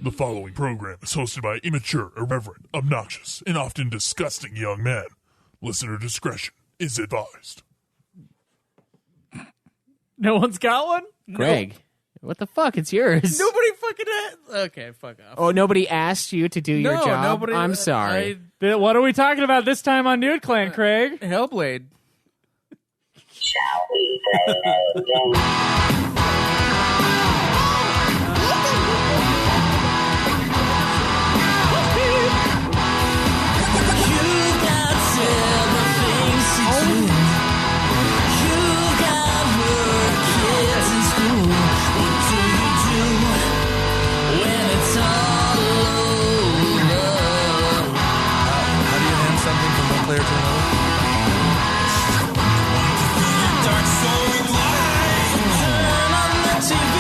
The following program is hosted by immature, irreverent, obnoxious, and often disgusting young men. Listener discretion is advised. No one's got one? Greg, what the fuck? It's yours. Nobody fucking asked. Okay, fuck off. Oh, nobody asked you to do your job? Nobody. I'm sorry. What are we talking about this time on Nude Clan, Craig? Hellblade. Shall we play again? Player to another. Dark soul light. Turn on the TV,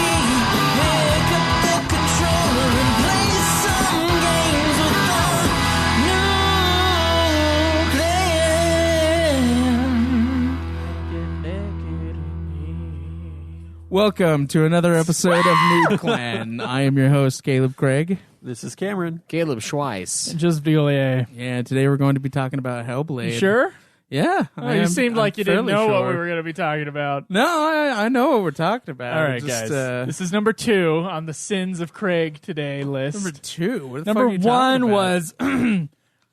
pick up the controller and play some games with the new clan. Welcome to another episode of Nude Clan. I am your host, Caleb Craig. This is Cameron. Caleb Schweiss. Just Villiers. Yeah, today we're going to be talking about Hellblade. You sure? Yeah. You seemed like you didn't know what we sure. were going to be talking about. No, I know what we're talking about. All right, guys. This is number 2 on the Sins of Craig today list. Number 2? What the Number fuck are you 1 talking was,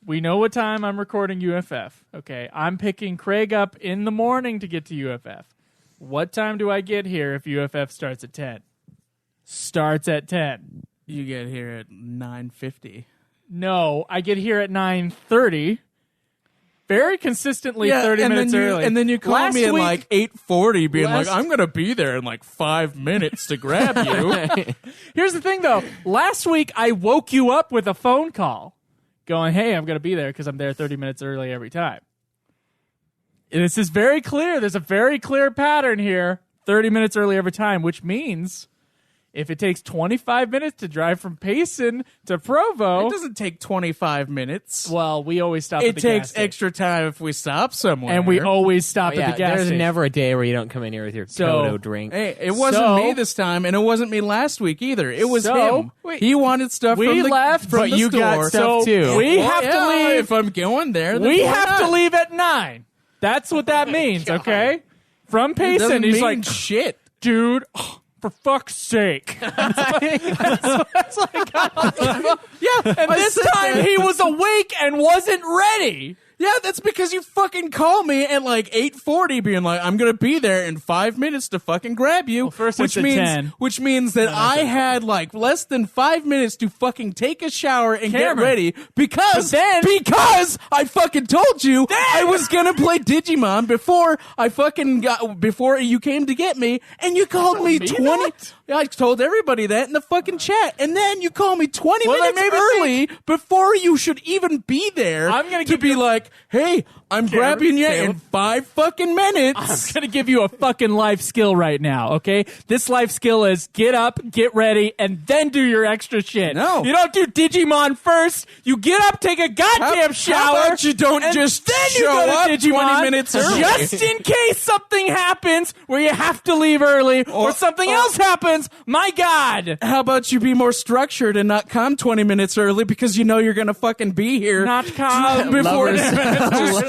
we know what time I'm recording UFF. Okay, I'm picking Craig up in the morning to get to UFF. What time do I get here if UFF starts at 10? Starts at 10. You get here at 9:50. No, I get here at 9:30. Very consistently 30 minutes early. And then you call me at like 8:40 being like, Last- I'm going to be there in like 5 minutes to grab you. Here's the thing, though. Last week, I woke you up with a phone call going, hey, I'm going to be there because I'm there 30 minutes early every time. This is very clear. There's a very clear pattern here. 30 minutes early every time, which means if it takes 25 minutes to drive from Payson to Provo... It doesn't take 25 minutes. Well, we always stop at It the gas takes station. extra time if we stop somewhere. And we always stop at the gas There's station. never a day where you don't come in here with your Kodo drink. Hey, it wasn't me this time, and it wasn't me last week either. It was him. He wanted stuff we from the, left, from but the you store. got stuff too. We have to leave. If I'm going there, then We why have not? to leave at 9. That's what that means, okay? From It Payson, doesn't he's mean like, shit. dude, for fuck's sake. That's what I got on the phone. Yeah, and this time he was awake and wasn't ready. Yeah, that's because you fucking call me at like 8:40 being like, I'm going to be there in 5 minutes to fucking grab you. Well, first which it's at means 10. Which means that I had like less than 5 minutes to fucking take a shower and get ready because I fucking told you I was going to play Digimon before you came to get me, and you called me 20. Yeah, I told everybody that in the fucking chat, and then you call me 20 minutes early before you should even be there. I'm gonna to give be you- like, hey, I'm grabbing you in 5 fucking minutes. I'm going to give you a fucking life skill right now, okay? This life skill is get up, get ready, and then do your extra shit. No. You don't do Digimon first. You get up, take a goddamn shower. How about you don't and just then you show go to up Digimon 20 minutes early? Just in case something happens where you have to leave early or something else happens. My God. How about you be more structured and not come 20 minutes early because you know you're going to fucking be here. Not come. Before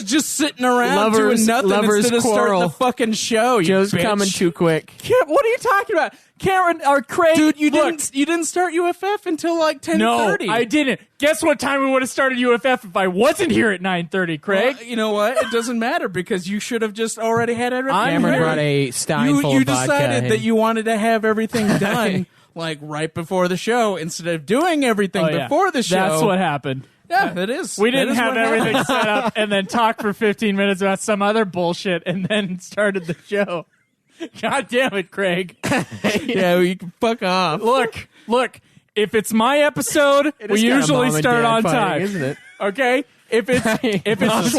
just sitting around doing nothing instead of starting the fucking show. Joe's bitch. coming too quick. What are you talking about? Cameron or Craig? Dude, you look, didn't start UFF until like 10:30. No, I didn't. Guess what time we would have started UFF if I wasn't here at 9:30, Craig? Well, you know what? It doesn't matter because you should have just already had everything. Cameron ready. brought a stein full You of vodka. decided that you wanted to have everything done like right before the show instead of doing everything before the show. That's what happened. Yeah, that is. We didn't that is have what everything happened. set up and then talk for 15 minutes about some other bullshit and then started the show. God damn it, Craig. Yeah, you can fuck off. Look. If it's my episode, we usually start on time, isn't it? Okay? If it's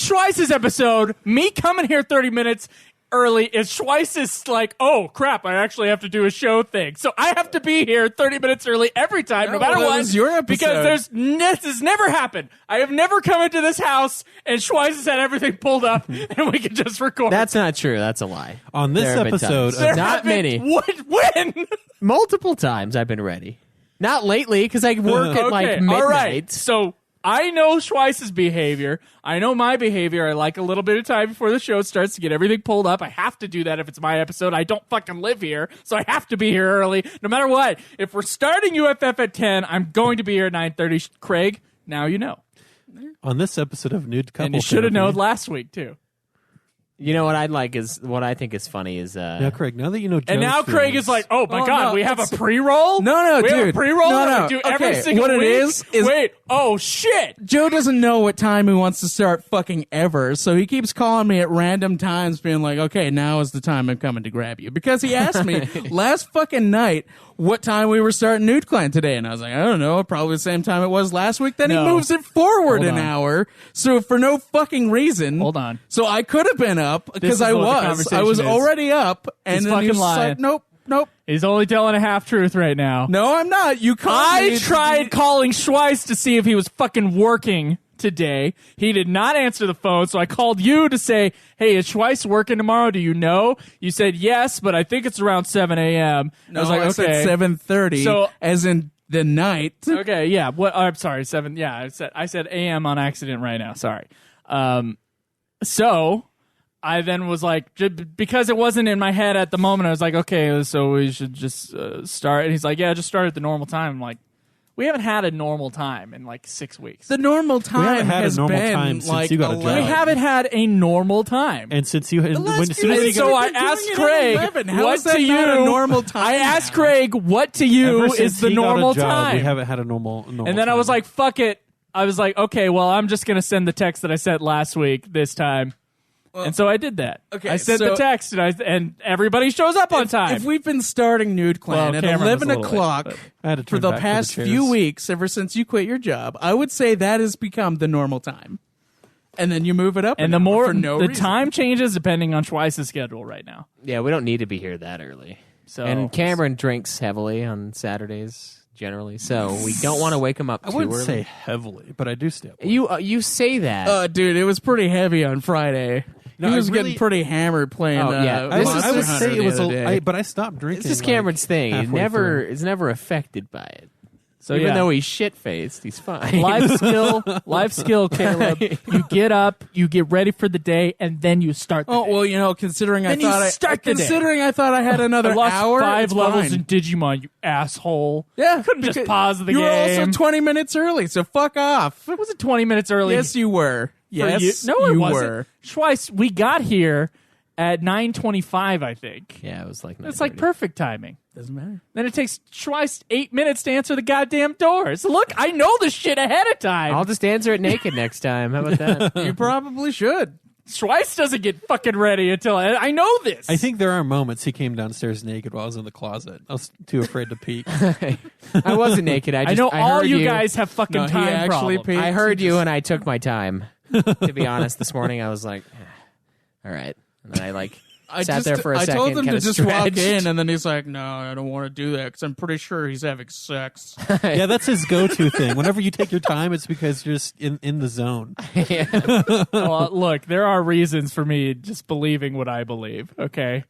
Schweiss's episode, me coming here 30 minutes early if Schweiss is like, oh crap, I actually have to do a show thing. So I have to be here 30 minutes early every time, no matter that what. was your episode. Because this has never happened. I have never come into this house and Schweiss has had everything pulled up and we can just record. That's not true. That's a lie. On this There have been episode, times. There not have been- many. When? Multiple times I've been ready. Not lately, because I work at like midnight. All right. So I know Schweiss's behavior. I know my behavior. I like a little bit of time before the show starts to get everything pulled up. I have to do that if it's my episode. I don't fucking live here, so I have to be here early, no matter what. If we're starting UFF at 10, I'm going to be here at 9:30. Craig, now you know. on this episode of Nude Couple And you should have Therapy- known last week, too. You know what what I think is funny is Now, Craig, now that you know Joe's And now Craig feelings- is like, oh my Oh, God, no, we have a it's- pre-roll? No, we have a dude. pre-roll No, that no. we do every Okay, single what it week? is Wait, oh shit. Joe doesn't know what time he wants to start fucking ever, so he keeps calling me at random times being like, okay, now is the time I'm coming to grab you. Because he asked me last fucking night what time we were starting Nude Clan today, and I was like, I don't know, probably the same time it was last week. Then No. he moves it forward Hold an on. hour, so for no fucking reason. Hold on. So I could have been up, This because is I what the was conversation is. already up, and He's then he fucking was just lying. like, nope. He's only telling a half-truth right now. No, I'm not. You called I me. tried calling Schweiss to see if he was fucking working today. He did not answer the phone, so I called you to say, hey, is Schweiss working tomorrow? Do you know? You said yes, but I think it's around 7 a.m. No, I was like, I said okay. 7:30, So- as in the night. Okay, yeah. What? I'm sorry, 7. Yeah, I said a.m. on accident right now. Sorry. So I then was like, because it wasn't in my head at the moment, I was like, okay, so we should just start. And he's like, yeah, just start at the normal time. I'm like, we haven't had a normal time in like 6 weeks. The normal time haven't had a has normal been time since like you got a job. 11. We haven't had a normal time. And since you, last when, as soon few as you weeks got- So I We've been asked doing it at Craig, 11. How what is that to you? not a normal time I asked now? Craig, what to ever you since is the he got a normal job, time? We haven't had a normal And then I was time. like, fuck it. I was like, okay, well, I'm just going to send the text that I sent last week this time. And so I did that. okay, I sent the so- text, and everybody shows up on time. If we've been starting Nude Clan Well, at Cameron was 11 a little late, o'clock but- I had to for turn the back past chairs. few weeks, ever since you quit your job, I would say that has become the normal time. And then you move it up and an the hour more for no the reason. time changes depending on Schweiss's schedule right now. yeah, we don't need to be here that early. So And Cameron drinks heavily on Saturdays generally, so we don't want to wake him up I too wouldn't early. say heavily, but I do stay up. You say that. Dude, it was pretty heavy on Friday. No, he I was really- getting pretty hammered playing. Oh, yeah. I This would, is- I would Monster say it Hunter was the other day. but I stopped drinking. This is Cameron's thing. He halfway never through. is never affected by it. So Even yeah. though he's shit faced, he's fine. life skill, Caleb. You get up, you get ready for the day, and then you start the Oh day. well, you know, considering Then you I start the day. thought I had another I lost hour. 5 it's levels fine. in Digimon, you asshole. Yeah, Couldn't just because pause the you game. were also 20 minutes early, so fuck off. It wasn't 20 minutes early. Yes, you were. for Yes, you. No, it you wasn't. were. Schweiss, we got here at 9:25, I think. Yeah, it was like It's like 9:30. perfect timing. Doesn't matter. Then it takes Schweiss 8 minutes to answer the goddamn doors. Look, I know this shit ahead of time. I'll just answer it naked next time. How about that? You probably should. Schweiss doesn't get fucking ready until I know this. I think there are moments he came downstairs naked while I was in the closet. I was too afraid to peek. I wasn't naked. I know all heard you guys have fucking No, he time actually problems. paid- I heard you, and I took my time. To be honest, this morning I was like, all right. And then I sat there for a second. I told him to kinda just walk stretched. in, and then he's like, "No, I don't want to do that because I'm pretty sure he's having sex." Yeah, that's his go-to thing. Whenever you take your time, it's because you're just in the zone. Well, look, there are reasons for me just believing what I believe, okay?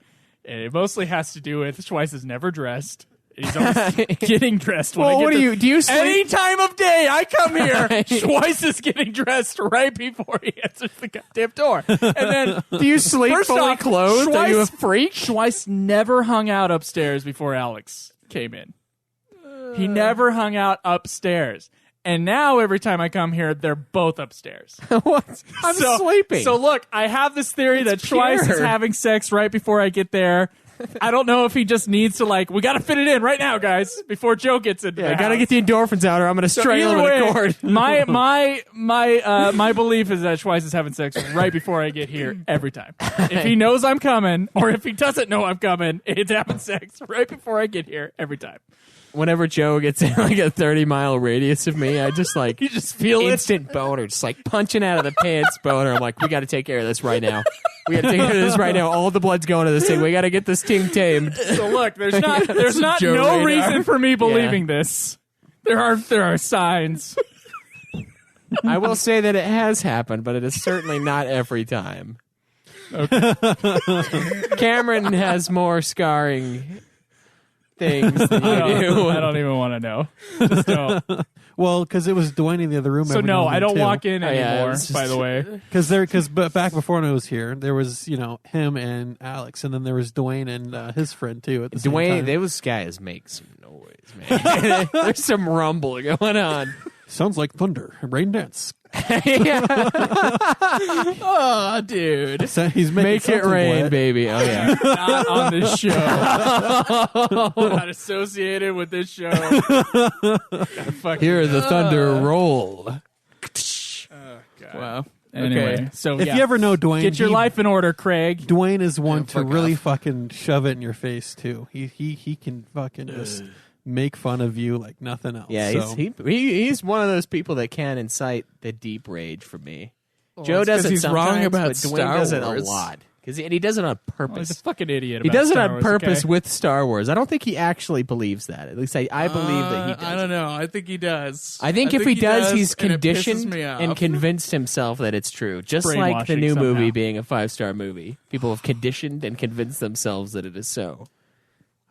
And it mostly has to do with Schweiss is never dressed. He's always getting dressed when I Well, get what to- do you sleep? Any time of day I come here, Schweiss is getting dressed right before he answers the goddamn door. And then, Do you sleep first fully off, clothed? Are you a Schweiss- freak? Schweiss never hung out upstairs before Alex came in. He never hung out upstairs. And now every time I come here, they're both upstairs. What? I'm sleeping. So look, I have this theory that Schweiss is pure. having sex right before I get there. I don't know if he just needs to we got to fit it in right now, guys, before Joe gets into I the gotta house. get the endorphins out, or I'm gonna strangle him Either with a way, cord. my belief is that Schweiss is having sex right before I get here every time. If he knows I'm coming, or if he doesn't know I'm coming, it's having sex right before I get here every time. Whenever Joe gets in like a 30-mile radius of me, I just You just feel it. instant boner, just like punching out of the pants boner. I'm like, we got to take care of this right now. We got to take care of this right now. All the blood's going to this thing. We got to get this thing tamed. So look, there's not Joe no Radar. reason for me believing this. There are signs. I will say that it has happened, but it is certainly not every time. Okay. Cameron has more scarring things than you do. I don't even want to know. Just don't. Well, because it was Dwayne in the other room. So every no, now and I then, don't too. walk in Oh, yeah, anymore. it's just- By the way, Because back before when I was here, there was him and Alex, and then there was Dwayne and his friend too. At the same Dwayne, time. those guys make some noise, man. There's some rumble going on. Sounds like thunder, rain dance. Yeah. Oh, dude. So he's making Make it something rain, wet. baby. Oh, yeah. not on this show. Not associated with this show. Hear the thunder roll. Wow. Anyway, Okay. so If yeah. you ever know Dwayne, Get your life in order, Craig. Dwayne is one to fuck really off. fucking shove it in your face too. He can fucking just make fun of you like nothing else. Yeah, so. he's one of those people that can incite the deep rage from me. Joe it's 'cause does it he's sometimes, wrong about but Dwayne Star does it Wars. a lot. And he does it on Oh, he's purpose. a fucking idiot. He about does it Star on Wars, purpose okay? with Star Wars. I don't think he actually believes that. At least I believe that he does. I don't know. I think he does. I think if he does, he's and it pisses conditioned me off. and convinced himself that it's true. Just like the Brainwashing new movie somehow. being a 5-star movie. People have conditioned and convinced themselves that it is so.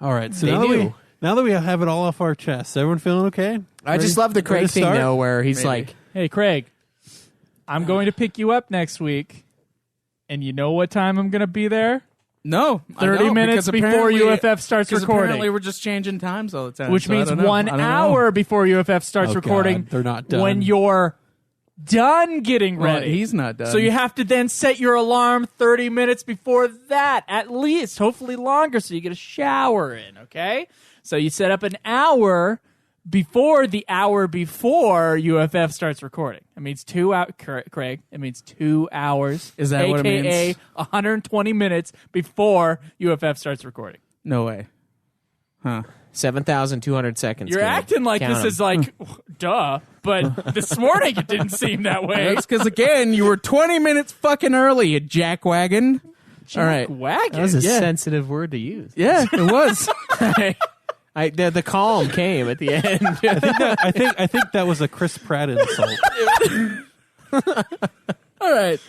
All right, so They do. now that we have it all off our chests, everyone feeling okay? I just love the ready Craig to thing, start? though, where he's Maybe. like, Hey, Craig, I'm going to pick you up next week, and you know what time I'm going to be there? No, 30 minutes before UFF starts recording. Apparently, we're just changing times all the time. Which so I means don't know. 1 I don't know. hour before UFF starts Oh, recording. God, they're not done. When you're done getting Well, ready. he's not done. So you have to then set your alarm 30 minutes before that, at least, hopefully longer, so you get a shower in, okay? So you set up an hour before the hour before UFF starts recording. It means 2 hours, Craig. It means 2 hours. Is that what it AKA means? 120 minutes before UFF starts recording. No way. Huh. 7,200 seconds. You're Caleb. acting like Count this 'em. is like, duh. But this morning it didn't seem that way. That's because, again, you were 20 minutes fucking early, you jackwagon. All right. Wagon. That was a Yeah. sensitive word to use. Yeah, it was. The calm came at the end. I think that was a Chris Pratt insult. All right.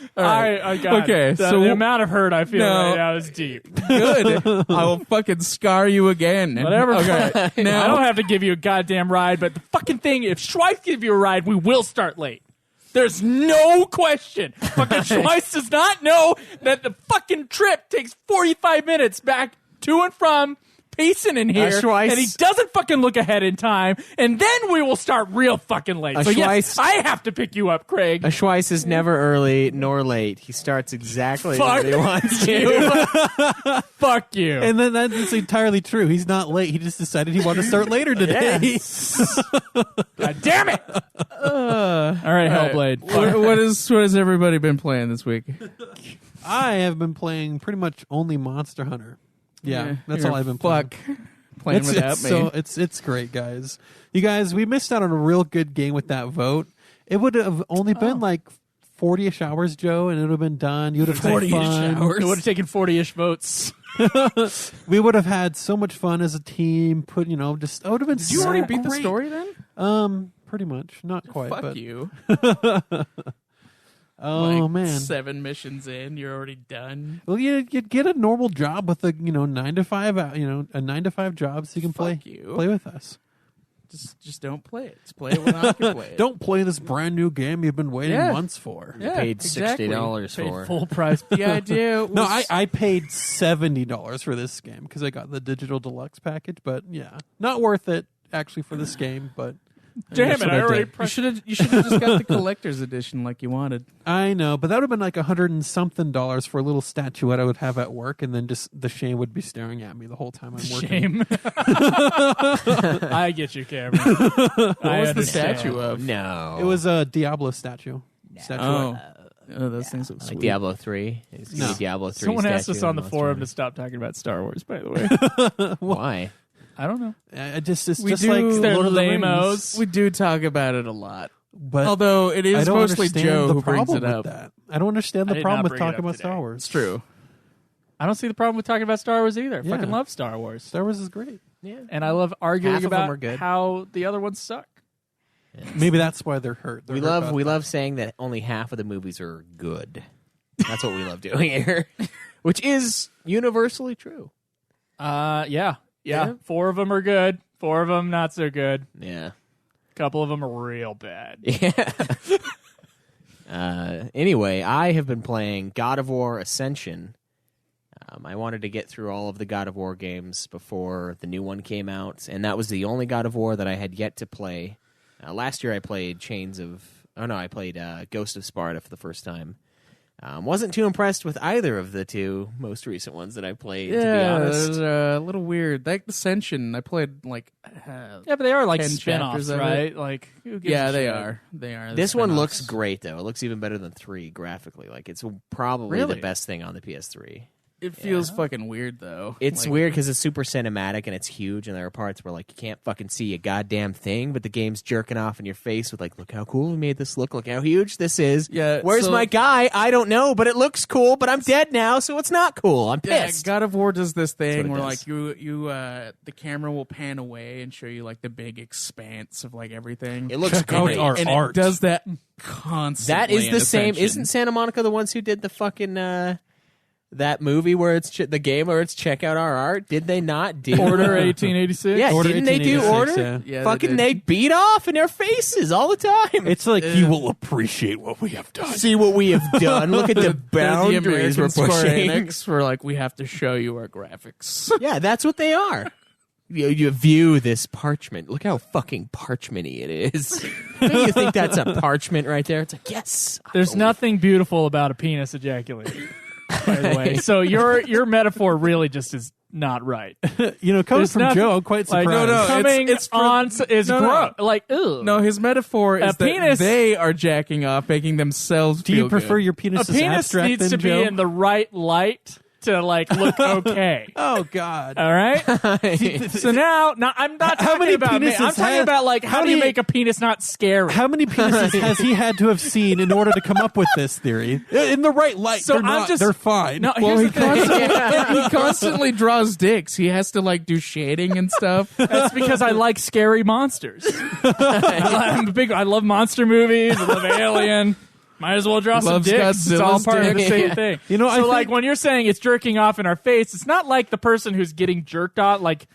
I got Okay, it. The, so the amount of hurt I feel No. right now is deep. Good. I will fucking scar you again. Whatever. Okay. I Now, don't have to give you a goddamn ride, but the fucking thing, if Schweiss gives you a ride, we will start late. There's no question. Fucking Schweiss does not know that the fucking trip takes 45 minutes back to and from pacing in here, Schweiss- and he doesn't fucking look ahead in time, and then we will start real fucking late. So yes, Schweiss- I have to pick you up, Craig. A Schweiss is never early nor late. He starts exactly Fuck when he wants to. you. Fuck you. And then that's entirely true. He's not late. He just decided he wanted to start later today. God damn it. All right, Hellblade. what has everybody been playing this week? I have been playing pretty much only Monster Hunter. Yeah, that's all I've been playing. Playing It's without me. so it's great, guys. You guys, we missed out on a real good game with that vote. It would have only been like 40-ish hours, Joe, and it would have been done. You would have had 40-ish fun. It would have taken 40-ish votes. We would have had so much fun as a team. It would have been. Did you already beat the story then? Pretty much, not quite. Fuck but, you. Oh Like, man. 7 missions in, you're already done. Well, you'd get a normal job with a 9 to 5, a 9 to 5 job, so you can play Fuck you. play with us. Just don't play it. Just play it when I can play it. Don't play this brand new game you've been waiting Yeah. months for. Yeah, Paid exactly. $60 Paid for. full price. The idea was... No, I paid $70 for this game because I got the digital deluxe package. But yeah, not worth it actually for this game. But Damn that's it, what I already did. You should have just got the collector's edition like you wanted. I know, but that would have been like $100 and something for a little statuette I would have at work, and then just the shame would be staring at me the whole time I'm working. Shame. I get you, Cameron. What was the statue of? No. It was a Diablo statue. Statuette. Oh, those things look like sweet. Diablo 3. It's No. Diablo 3 Someone asked us statue on in the Monster forum Hunter. to stop talking about Star Wars, by the way. Why? I don't know. It's just We like do- They're Lord of the lamos. Rings. We do talk about it a lot. But Although it I is don't mostly understand Joe the who brings problem it up. with that. I don't understand I the did problem not with bring it talking up about today. Star Wars. It's true. I don't see the problem with talking about Star Wars either. I Yeah. fucking love Star Wars. Star Wars is great. And I love arguing Half of them are about good. how the other ones suck. Maybe that's why they're hurt. They're We hurt love about we that. love saying that only half of the movies are good. That's what we love doing here, which is universally true. Yeah. Yeah. 4 of them are good. 4 of them not so good. Yeah. A couple of them are real bad. Yeah. Anyway, I have been playing God of War Ascension. I wanted to get through all of the God of War games before the new one came out, and that was the only God of War that I had yet to play. Last year I played I played Ghost of Sparta for the first time. Wasn't too impressed with either of the two most recent ones that I played, to be Yeah, honest. it was a little weird. Like Ascension, I played like Yeah, but they are like 10 spin-offs, chapters of it. Like, who gives yeah, a they shit? are. They are. This The one spin-offs. looks great, though. It looks even better than 3 graphically. Like, it's probably Really? the best thing on the PS3. It feels fucking weird though. It's Like, weird because it's super cinematic and it's huge, and there are parts where like you can't fucking see a goddamn thing, but the game's jerking off in your face with like, look how cool we made this look, look how huge this is. Yeah, Where's so- my guy? I don't know, but it looks cool, but I'm dead now, so it's not cool. I'm Yeah, pissed. God of War does this what thing it where does. like you the camera will pan away and show you like the big expanse of like everything. It looks Check out great. our and art. it does that constantly. That is in the same. Ascension. Isn't Santa Monica the ones who did the fucking that movie where it's the game where it's check out our art? Did they not do Order 1886? Yeah, Order didn't they do 1886, Order? yeah. Yeah, Fucking they they beat off in their faces all the time. It's like you will appreciate what we have done. See what we have done. Look at the They're boundaries American we're Square pushing. Enix were like, we have to show you our graphics. Yeah, that's what they are. You view this parchment. Look how fucking parchmenty it is. Don't you think that's a parchment right there? It's like, yes. There's nothing beautiful about a penis ejaculating. By the way, so your metaphor really just is not right. You know, coming There's from nothing- Joe, I'm quite Like, surprised. no, coming it's for- on is no, no. gross. Like, ew. No, his metaphor is A that penis- they are jacking off, making themselves Do you feel prefer good. your penis a as penis abstract needs than to Joe? be in the right light to like look okay. Oh God! All right. So now, I'm not How talking many about me. I'm penises talking have- about like how how do you many- make a penis not scary? How many penises has he had to have seen in order to come up with this theory? In the right light, So they're I'm not. just- They're fine. No, Well, here's he the thing. constantly, he constantly draws dicks. He has to like do shading and stuff. That's because I like scary monsters. I love monster movies. I love Alien. Might as well draw some Loves dicks. It's all Godzilla's part of the dick. same Yeah. thing. You know, I so think- like when you're saying it's jerking off in our face, it's not like the person who's getting jerked off, like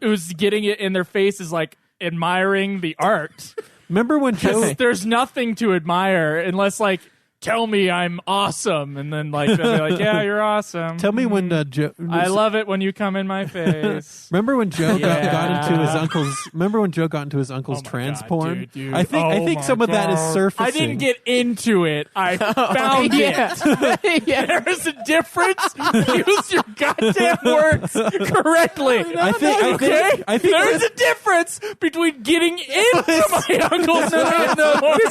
who's getting it in their face, is like admiring the art. Remember when Joe? There's nothing to admire unless like tell me I'm awesome, and then like they'll be like, yeah, you're awesome. Tell me when Joe. I love it when you come in my face. Remember when Joe got into his Yeah. uncle's? Remember when Joe got into his uncle's Oh my trans God, porn? dude. I think Oh some my of that is God. surfacing. I didn't get into it. I found it. There's a difference. Use your goddamn words correctly. I think There's a difference between getting into my uncle's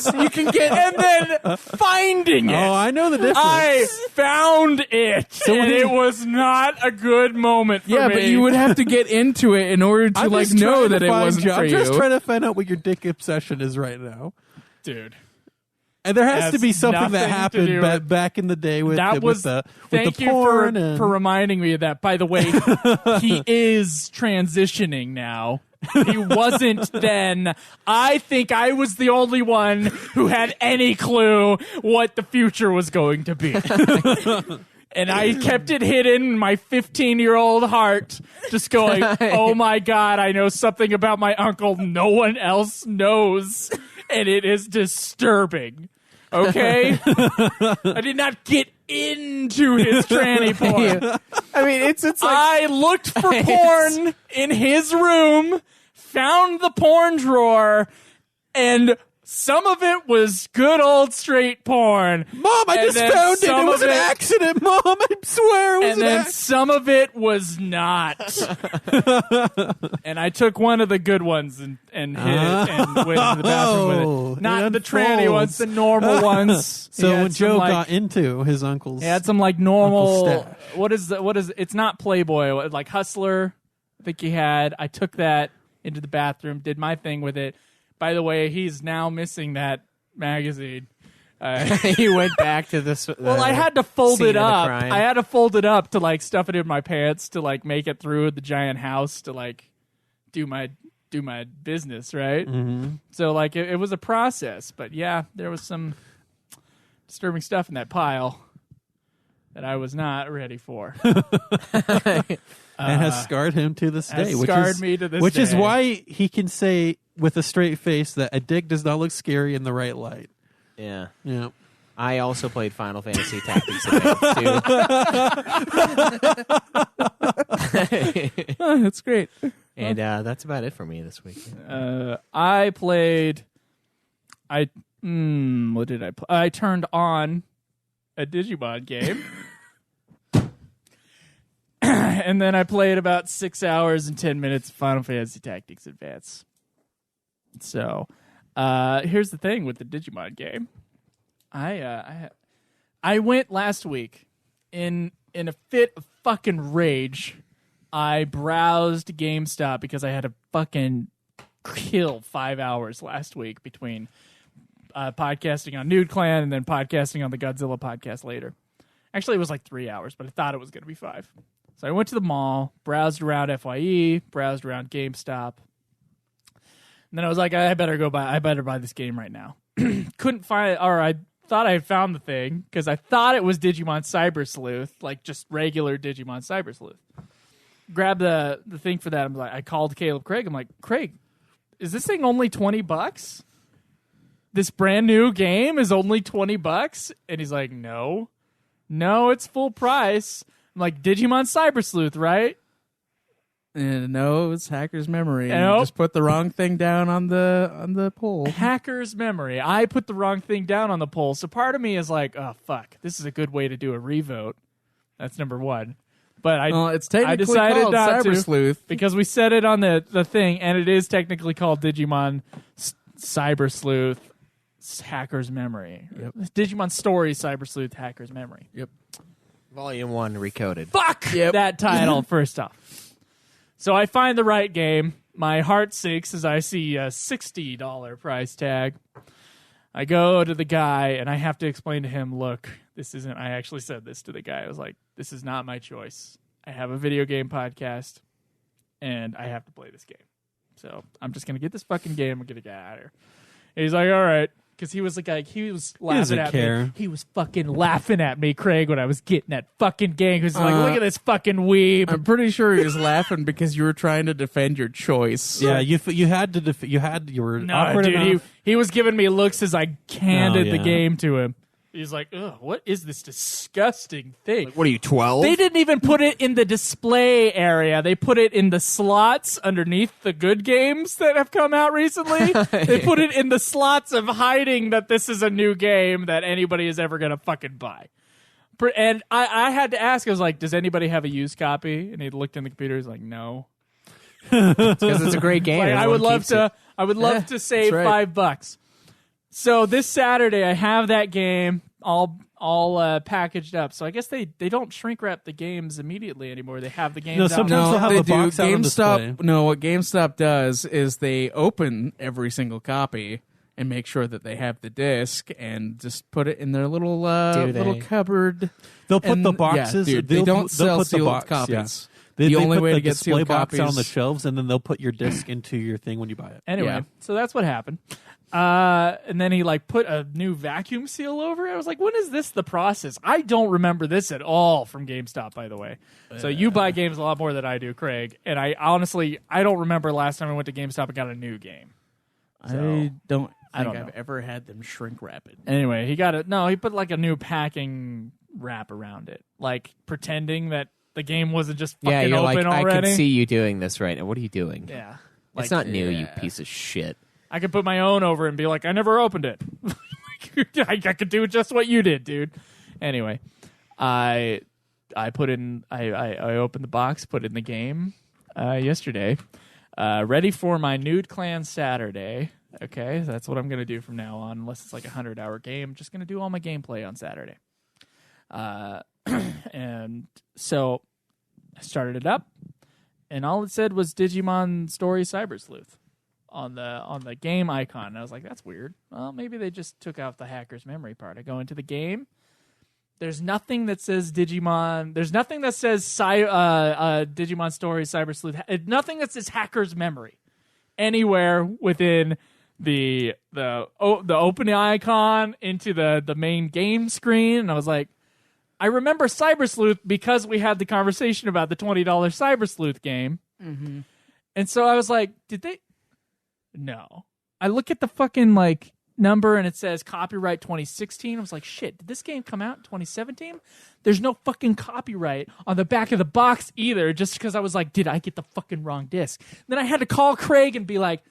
porn You can get and then finding it. Oh, I know the difference. I found it, when and he- it was not a good moment for yeah, me. but you would have to get into it in order to I'm like just know trying to that it find wasn't you. for I'm just you. trying to find out what your dick obsession is right now. dude. And there has to Has be something nothing that to happened do with- back in the day with That was with thank the you porn and for reminding me of that. By the way, he is transitioning now. He wasn't then. I think I was the only one who had any clue what the future was going to be. And I kept it hidden in my 15-year-old heart, just going, oh my God, I know something about my uncle no one else knows. And it is disturbing. Okay? I did not get into his tranny porn. I mean, it's like I looked for porn in his room, found the porn drawer, and some of it was good old straight porn. Mom, I And just then found it. It some was of an it- accident. Mom, I swear it was And an then accident. some of it was not. And I took one of the good ones and hid it and went to the bathroom with it. Not It the tranny unfolds. ones, the normal ones. So He had when some, Joe like- got into his uncle's, he had some like normal. Uncle Stash. What is? It's not Playboy. Like Hustler. I think he had. I took that into the bathroom, did my thing with it. By the way, he's now missing that magazine You went back to this. Well, I had to fold scene it of the up. crime. I had to fold it up to like stuff it in my pants to like make it through the giant house to like do my business, right? Mm-hmm. So like it was a process, but yeah, there was some disturbing stuff in that pile that I was not ready for. And has scarred him to this day. Scarred me to this which day. is why he can say with a straight face that a dick does not look scary in the right light. Yeah. Yeah. I also played Final Fantasy Tactics Advance too. Oh, that's great. And that's about it for me this week. I played. What did I play? I turned on a Digimon game. And then I played about 6 hours and 10 minutes of Final Fantasy Tactics Advance. So, here's the thing with the Digimon game. I went last week in a fit of fucking rage. I browsed GameStop because I had to fucking kill 5 hours last week between podcasting on Nude Clan and then podcasting on the Godzilla podcast later. Actually, it was like 3 hours, but I thought it was going to be 5. So I went to the mall, browsed around FYE, browsed around GameStop. And then I was like, I better buy this game right now. Couldn't find it, or I thought I had found the thing because I thought it was Digimon Cyber Sleuth, like just regular Digimon Cyber Sleuth. Grabbed the thing for that. I called Caleb Craig. I'm like, Craig, is this thing only $20? This brand new game is only $20? And he's like, no, it's full price. I'm like, Digimon Cyber Sleuth, right? And no, it's Hacker's Memory. Nope. You just put the wrong thing down on the poll. Hacker's Memory. I put the wrong thing down on the poll. So part of me is like, oh, fuck. This is a good way to do a revote. That's number one. But It's technically I decided called not Cyber to Sleuth. because we said it on the thing, and it is technically called Digimon Cyber Sleuth Hacker's Memory. Yep. Digimon Story Cyber Sleuth Hacker's Memory. Yep. Volume 1 recoded. Fuck that title, first off. So I find the right game. My heart sinks as I see a $60 price tag. I go to the guy, and I have to explain to him, look, this isn't... I actually said this to the guy. I was like, this is not my choice. I have a video game podcast, and I have to play this game. So I'm just going to get this fucking game. I'm going to get out of here. And he's like, all right. Because he was like, he was laughing at me. He was fucking laughing at me, Craig, when I was getting that fucking game. He was like, look at this fucking weeb. I'm pretty sure he was laughing because you were trying to defend your choice. Yeah, you had to you were No, awkward dude, enough. he was giving me looks as I handed the yeah. game to him. He's like, ugh, what is this disgusting thing? What are you, 12? They didn't even put it in the display area. They put it in the slots underneath the good games that have come out recently. They put it in the slots of hiding that this is a new game that anybody is ever going to fucking buy. And I had to ask, I was like, does anybody have a used copy? And he looked in the computer. He's like, no. Because it's a great game. Like, I would love to. I would love Yeah, to save that's right. $5. So this Saturday, I have that game all packaged up. So I guess they don't shrink wrap the games immediately anymore. They have the games No, out. sometimes they'll have they a do. box out on display. No, what GameStop does is they open every single copy and make sure that they have the disc and just put it in their little Do they? little cupboard. They'll put And, the boxes. Yeah, dude, they don't sell put the sealed box, copies. Yeah. The They only put way the to get display sealed box out on the copies- shelves, and then they'll put your disc into your thing when you buy it. Anyway, Yeah. so that's what happened. And then he like put a new vacuum seal over it. I was like, when is this the process? I don't remember this at all from GameStop, by the way. So you buy games a lot more than I do, Craig. And I honestly, I don't remember last time I went to GameStop and got a new game. I don't think don't I've know. ever had them shrink wrap it. Anyway, he got it. No, he put like a new packing wrap around it, like pretending that the game wasn't just fucking Yeah, you're open like, already. I can see you doing this right now. What are you doing? Yeah, It's not new, you piece of shit. I could put my own over and be like, I never opened it. I could do just what you did, dude. Anyway, I put in. I opened the box, put in the game yesterday, ready for my Nude Clan Saturday. Okay, that's what I'm gonna do from now on, unless it's like a 100-hour game. I'm just gonna do all my gameplay on Saturday. And so I started it up, and all it said was Digimon Story Cyber Sleuth. the game icon. And I was like, that's weird. Well, maybe they just took out the hacker's memory part. I go into the game. There's nothing that says Digimon. There's nothing that says Digimon Story, Cyber Sleuth. Nothing that says hacker's memory anywhere within the open icon into the main game screen. And I was like, I remember Cyber Sleuth because we had the conversation about the $20 Cyber Sleuth game. Mm-hmm. And so I was like, did they? No. I look at the fucking like number and it says copyright 2016. I was like, shit, did this game come out in 2017? There's no fucking copyright on the back of the box either, just because I was like, did I get the fucking wrong disc? Then I had to call Craig and be like,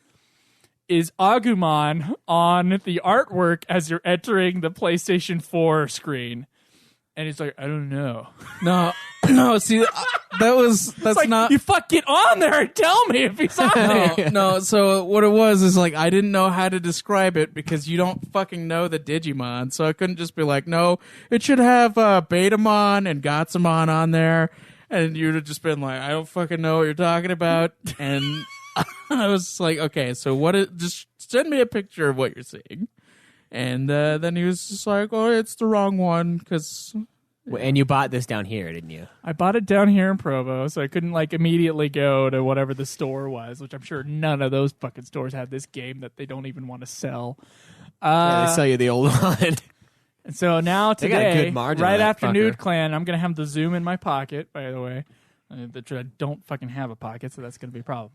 is Agumon on the artwork as you're entering the PlayStation 4 screen? And he's like, I don't know. No, see, that's like, not. You fuck get on there and tell me if he's on there. No, so what it was is like I didn't know how to describe it because you don't fucking know the Digimon, so I couldn't just be like, no, it should have Betamon and Gatsumon on there, and you'd have just been like, I don't fucking know what you're talking about, and I was like, okay, so just send me a picture of what you're seeing. And then he was just like, oh, it's the wrong one, because... And you bought this down here, didn't you? I bought it down here in Provo, so I couldn't like immediately go to whatever the store was, which I'm sure none of those fucking stores have this game that they don't even want to sell. Yeah, they sell you the old one. And so now They got a today, good margin on right that after fucker. Nude Clan, I'm going to have the Zoom in my pocket, by the way. I don't fucking have a pocket, so that's going to be a problem.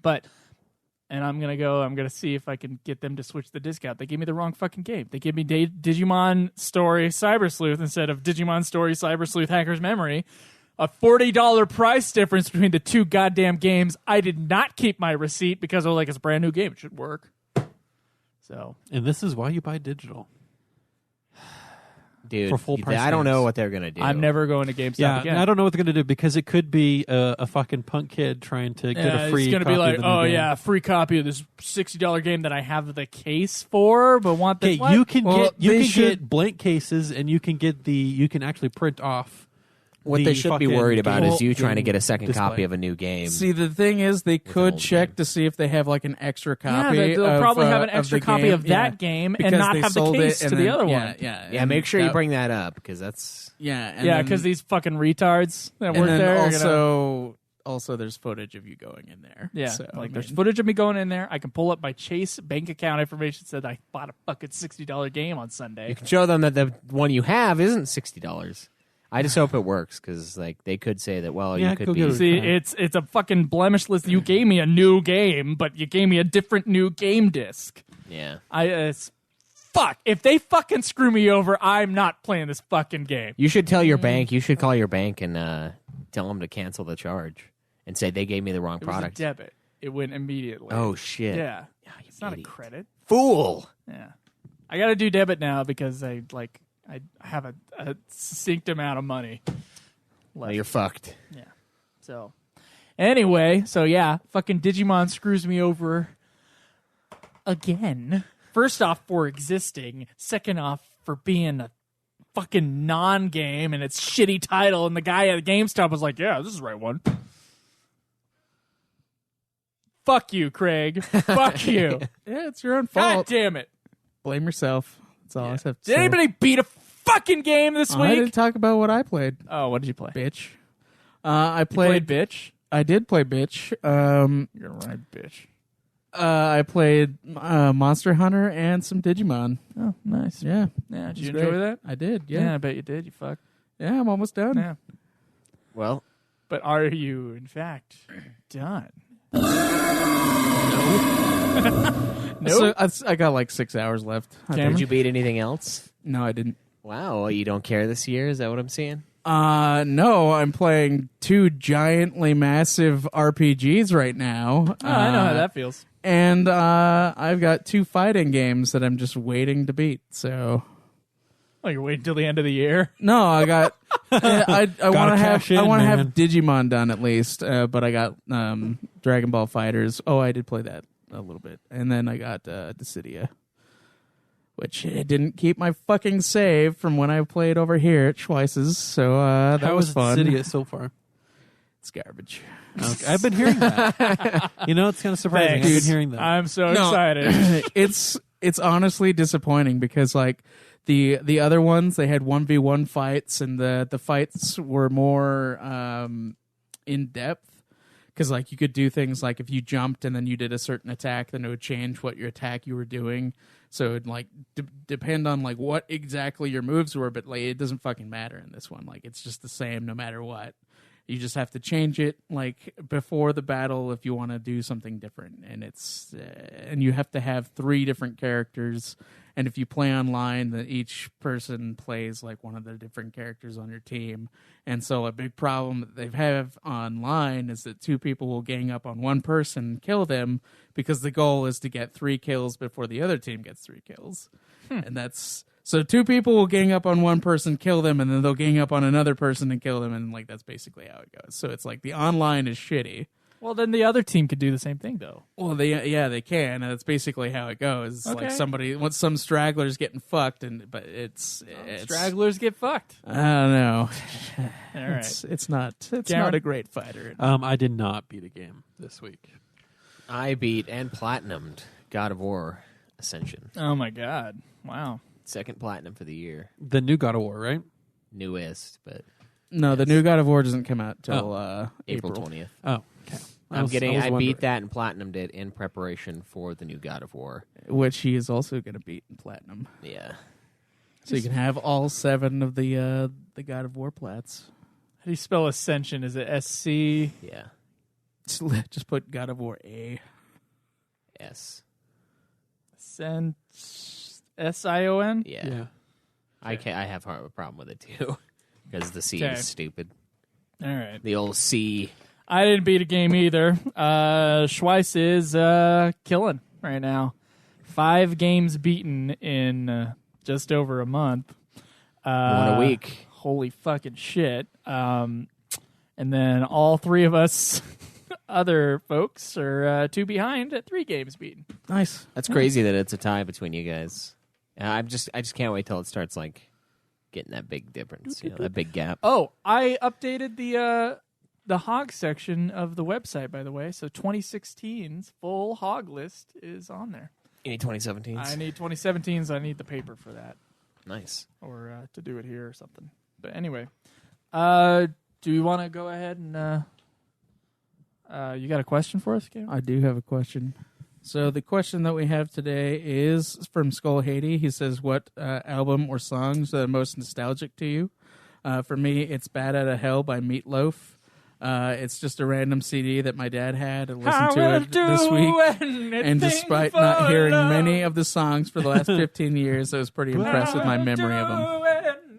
And I'm going to see if I can get them to switch the disc out. They gave me the wrong fucking game. They gave me Digimon Story Cyber Sleuth instead of Digimon Story Cyber Sleuth Hacker's Memory. A $40 price difference between the two goddamn games. I did not keep my receipt because I was like, it's a brand new game. It should work. So. And this is why you buy digital. Dude, For full price I don't games. know what they're going to do. I'm never going to GameStop Yeah, again. I don't know what they're going to do because it could be a fucking punk kid trying to get a free it's going to copy be like, of the new oh game. yeah, free copy of this $60 game that I have the case for, but want the Okay, you can they get blank cases and you can actually print off. What the they should be fucking worried about is you game trying to get a second display. copy of a new game. See, the thing is, they an could old check game. to see if they have like an extra copy. they'll of, probably have an of extra the copy game. of that Yeah. game and Because not they have the sold it case and to the then- other yeah, one. Yeah, Yeah, and make sure you that- bring that up because that's... Yeah, and Yeah, then- because these fucking retards that and work then there. are gonna- also there's footage of you going in there. yeah, so, I there's mean- footage of me going in there. I can pull up my Chase bank account information. Said I bought a fucking $60 game on Sunday. You can show them that the one you have isn't $60. I just hope it works because like they could say that, well, Yeah, you could go be... get it. See, it's a fucking blemish list. You gave me a new game, but you gave me a different new game disc. Yeah. Fuck. If they fucking screw me over, I'm not playing this fucking game. You should tell your bank. You should call your bank and tell them to cancel the charge and say they gave me the wrong It was product. a debit. It went immediately. Oh, shit. yeah. you It's not a idiot. credit. Fool. Yeah. I got to do debit now because I have a succinct amount of money. Well, you're fucked. Yeah. So, anyway, fucking Digimon screws me over again. First off, for existing. Second off, for being a fucking non-game and its shitty title. And the guy at GameStop was like, yeah, this is the right one. Fuck you, Craig. Fuck you. Yeah, it's your own God fault. damn it. Blame yourself. That's all I have to Did say. anybody beat a fucking game this I didn't week? talk about what I played, Oh, what did you play? bitch. I You played. played bitch? I did play bitch. You're right, bitch. I played Monster Hunter and some Digimon. Oh, nice. Yeah, Yeah, did it was you great. enjoy that? I did. Yeah, Yeah, I bet you did. You fuck. yeah. I'm almost done. Yeah. Well, But are you, in fact, done? So I got like 6 hours left. I Cameron? did you beat anything else? No, I didn't. Wow, you don't care this year? Is that what I'm seeing? No, I'm playing 2 giantly massive RPGs right now. Oh, I know how that feels. And I've got 2 fighting games that I'm just waiting to beat. So Oh, you're waiting till the end of the year? no, I got. I want to have. cash in, I want to have man. Digimon done at least. But I got Dragon Ball Fighters. Oh, I did play that a little bit, and then I got Dissidia, which it didn't keep my fucking save from when I played over here at Schweiss's. So that How was is fun. Cydia so far? It's garbage. Okay, I've been hearing that. It's kind of surprising. Thanks. I've been hearing that. I'm so No. excited. It's honestly disappointing because like the other ones, they had 1v1 fights, and the fights were more in depth. Because like you could do things like if you jumped and then you did a certain attack, then it would change what your attack you were doing. So it'd like depend on like what exactly your moves were, but like it doesn't fucking matter in this one. Like it's just the same no matter what. You just have to change it like before the battle if you want to do something different, and it's and you have to have 3 different characters. And if you play online, then each person plays like one of the different characters on your team. And so a big problem that they have online is that 2 people will gang up on one person and kill them because the goal is to get 3 kills before the other team gets 3 kills. And that's so 2 people will gang up on one person, kill them, and then they'll gang up on another person and kill them. And like that's basically how it goes. So it's like the online is shitty. Well, then the other team could do the same thing, though. Well, they can, and that's basically how it goes. Okay. Like once some stragglers getting fucked, but it's Stragglers get fucked. I don't know. All right. It's not Garen? not a great fighter. I did not beat a game this week. I beat and platinumed God of War Ascension. Oh, my God. Wow. 2nd platinum for the year. The new God of War, right? Newest, but No, the new God of War doesn't come out till April 20th. Oh, okay. I beat wondering. that and platinumed it in preparation for the new God of War. which he is also going to beat in platinum. Yeah. So you can have all 7 of the God of War plats. How do you spell Ascension? Is it SC? Yeah. Just put God of War A. S. Ascent? SION? Yeah. Yeah. I have a problem with it too because the C Okay. is stupid. All right. The old C. I didn't beat a game either. Schweiss is killing right now. 5 games beaten in just over a month. One a week. Holy fucking shit. And then all 3 of us other folks are 2 behind at 3 games beaten. Nice. That's crazy that it's a tie between you guys. I just can't wait till it starts like getting that big difference, that big gap. Oh, I updated the hog section of the website, by the way. So 2016's full hog list is on there. You need 2017s. I need 2017's. I need the paper for that, Nice. or to do it here or something. But anyway, do you want to go ahead and you got a question for us, Cam? I do have a question. So the question that we have today is from Skull Haiti. He says, what album or songs are most nostalgic to you? For me, it's Bad Outta Hell by Meatloaf. It's just a random CD that my dad had and listened to it this week. And despite not hearing many of the songs for the last 15 years, I was pretty impressed with my memory of them.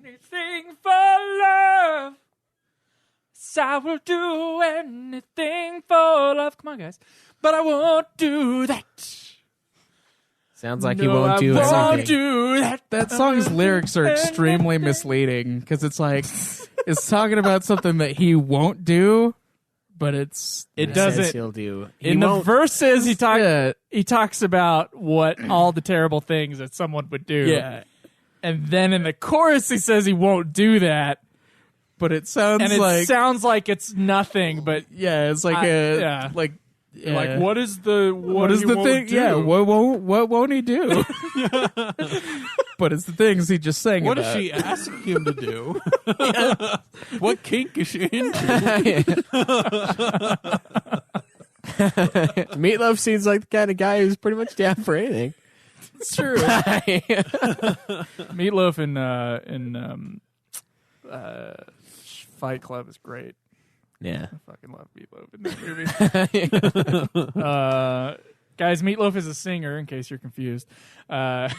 Anything for love. I will do anything for love. Come on, guys. But I won't do that. Sounds like No, you won't do I won't something. do that. That song's lyrics are extremely misleading because it's like it's talking about something that he won't do, but It Says doesn't. he'll do. In the won't- verses, yeah, he talks about what all the terrible things that someone would do. yeah. And then in the chorus, he says he won't do that. But it sounds And it like sounds like it's nothing, but yeah, it's like yeah. like yeah. like what is the what is he the won't thing? do? Yeah, what won't he do? But it's the things he just sang What about. is she asking him to do? What kink is she into? Meatloaf seems like the kind of guy who's pretty much down for anything. It's true. Meatloaf in Fight Club is great. Yeah. I fucking love Meatloaf in that movie. Guys, Meatloaf is a singer, in case you're confused. I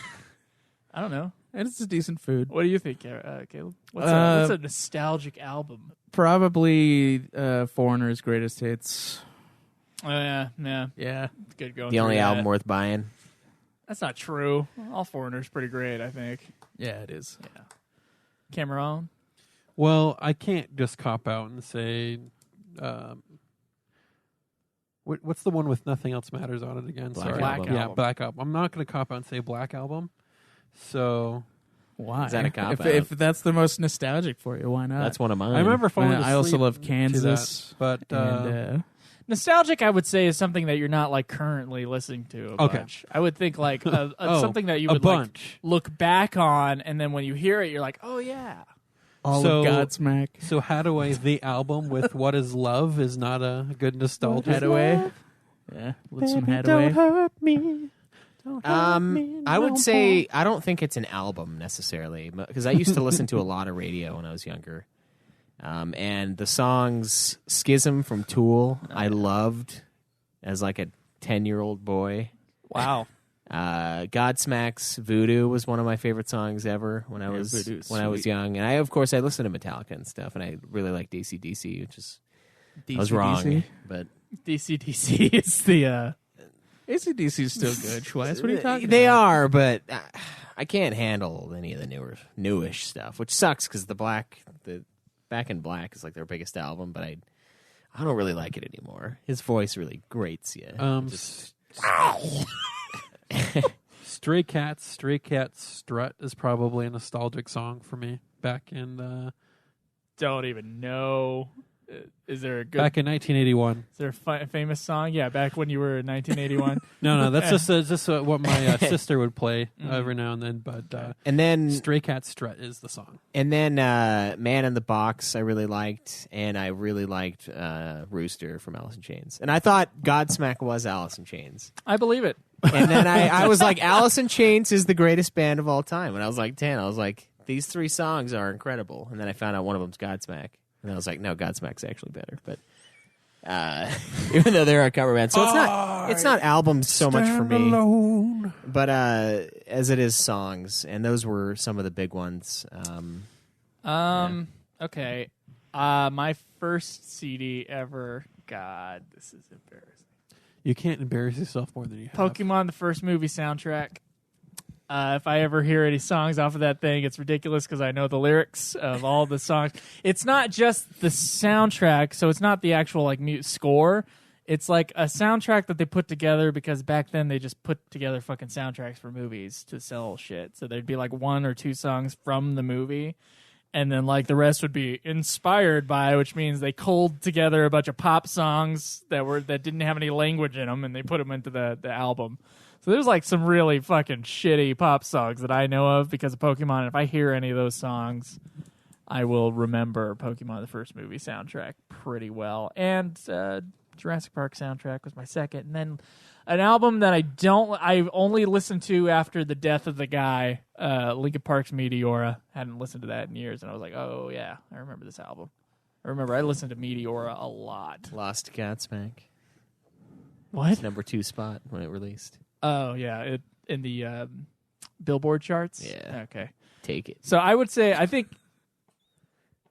don't know. And it's a decent food. What do you think, Caleb? What's a nostalgic album? Probably Foreigner's Greatest Hits. Oh, yeah. Yeah. It's good going The through only that. album worth buying. That's not true. All Foreigner's pretty great, I think. Yeah, it is. Yeah. Cameron? Well, I can't just cop out and say, what's the one with Nothing Else Matters on it again? Black Sorry. Album. Yeah, Album. Black Album. I'm not going to cop out and say Black Album. So Why? Is that a cop out? If that's the most nostalgic for you, why not? That's one of mine. I remember falling I also asleep love to Kansas, that, but and, Nostalgic, I would say, is something that you're not like currently listening to. A Okay. bunch. I would think like Oh, something that you a would like, bunch. look back on, and then when you hear it, you're like, oh yeah. all So- of Godsmack. So Hadaway, the album with "What Is Love" is not a good nostalgia. Hadaway. Yeah, with some Baby, Hadaway. don't hurt me. Don't hurt me I would no say I don't think it's an album necessarily because I used to listen to a lot of radio when I was younger, and the songs "Schism" from Tool I loved as like a 10-year-old boy. Wow. Godsmack's "Voodoo" was one of my favorite songs ever when I was Voodoo's when I was sweet. young, and I listened to Metallica and stuff, and I really liked DC, which is I was DC. wrong, but DC is the AC/DC is still good. Schweiss, what are you talking they about? are, but I can't handle any of the newish stuff, which sucks because the Back in Black is like their biggest album, but I don't really like it anymore. His voice really grates you. Stray Cats Strut is probably a nostalgic song for me. Back in don't even know. Is there a good? back in 1981. Is there a famous song? Yeah, back when you were in 1981. No, that's just what my sister would play every now and then. But and then Stray Cat Strut is the song. And then Man in the Box I really liked, and I really liked Rooster from Alice in Chains. And I thought Godsmack was Alice in Chains. I believe it. And then I was like, Alice in Chains is the greatest band of all time. When I was like 10, I was like, these 3 songs are incredible. And then I found out one of them's Godsmack. And I was like, no, Godsmack's actually better. But even though they're a cover band. So it's not albums so much for me. Alone. But as it is songs. And those were some of the big ones. Okay. My first CD ever. God, this is embarrassing. You can't embarrass yourself more than you have. Pokemon, the first movie soundtrack. If I ever hear any songs off of that thing, it's ridiculous because I know the lyrics of all the songs. It's not just the soundtrack, so it's not the actual like score. It's like a soundtrack that they put together because back then they just put together fucking soundtracks for movies to sell shit. So there'd be like 1 or 2 songs from the movie, and then like the rest would be inspired by, which means they culled together a bunch of pop songs that didn't have any language in them, and they put them into the album. So there's like some really fucking shitty pop songs that I know of because of Pokemon. And if I hear any of those songs, I will remember Pokemon the first movie soundtrack pretty well. And Jurassic Park soundtrack was my second. And then an album that I only listened to after the death of the guy, Linkin Park's Meteora. Hadn't listened to that in years, and I was like, oh yeah, I remember this album. I listened to Meteora a lot. Lost to Godsmack. What? Number 2 spot when it released. Oh yeah, in the Billboard charts. Yeah. Okay. Take it. So I would say I think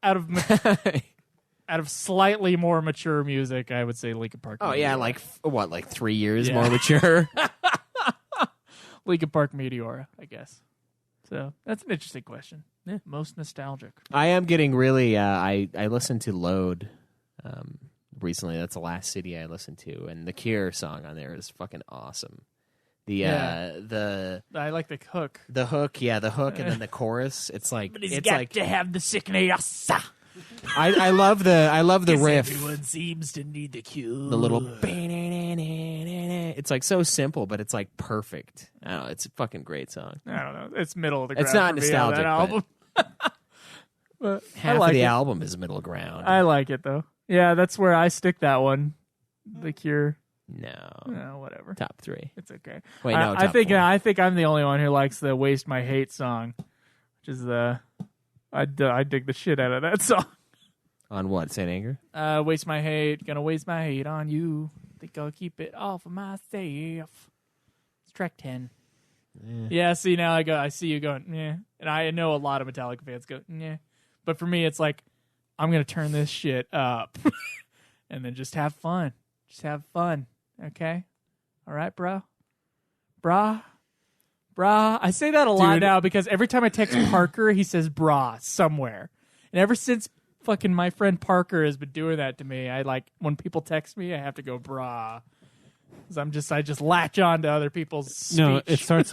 out of slightly more mature music, I would say Linkin Park. Oh yeah, Meteora. like 3 years Yeah. more mature. Linkin Park Meteora, I guess. So that's an interesting question. Yeah. Most nostalgic. I am getting really. I listened to Load recently. That's the last CD I listened to, and the Cure song on there is fucking awesome. The I like the hook. the hook, the hook, and then the chorus. It's like to have the sickness. I love the riff. Everyone seems to need the cure. The little. It's like so simple, but it's like perfect. I don't know. It's a fucking great song. I don't know. It's middle of the ground. It's not for me on that nostalgic, album. But Half I like of the it. album is middle ground. I like it though. Yeah, that's where I stick that one. The Cure. No, Whatever. top 3. It's okay. Wait, no, I top think 4. I think I'm the only one who likes the "Waste My Hate" song, which is I dig the shit out of that song. On what? Saint Anger? Waste my hate, gonna waste my hate on you. Think I'll keep it all for myself. It's track 10. Yeah. See now I see you going yeah, and I know a lot of Metallica fans go yeah, but for me it's like I'm gonna turn this shit up, and then just have fun. Just have fun. Okay. All right, bro. Brah. I say that a lot now because every time I text Parker, he says brah somewhere. And ever since fucking my friend Parker has been doing that to me, I like when people text me, I have to go brah. 'Cause I just latch on to other people's speech. No, it starts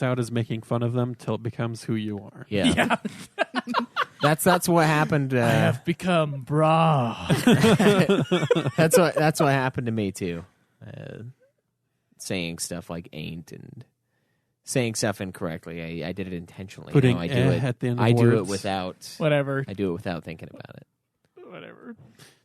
out as making fun of them till it becomes who you are. Yeah. That's what happened. I have become bra. That's what happened to me too. Saying stuff like ain't and saying stuff incorrectly. I did it intentionally. Putting I do it at the end of I do it words. without. Whatever. I do it without thinking about it. Whatever.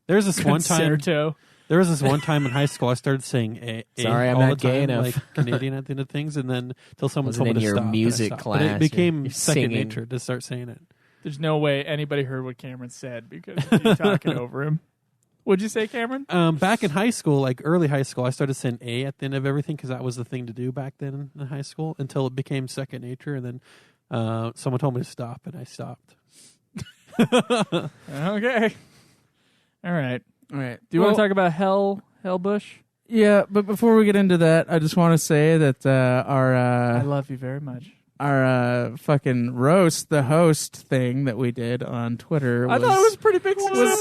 There's this one time. Concerto. There was this one time in high school I started saying a Sorry, I'm all not the time, gay enough. like Canadian at the end of things, and then till someone Wasn't told me in to your stop. and I music stopped. class, But it became you're second singing. nature to start saying it. There's no way anybody heard what Cameron said because you're talking over him. What'd you say, Cameron? Back in high school, like early high school, I started saying a at the end of everything because that was the thing to do back then in high school until it became second nature, and then someone told me to stop, and I stopped. Okay. All right. Do you want to talk about Hellbush? Yeah, but before we get into that, I just want to say that I love you very much. our fucking roast, the host thing that we did on Twitter I thought it was a pretty big success.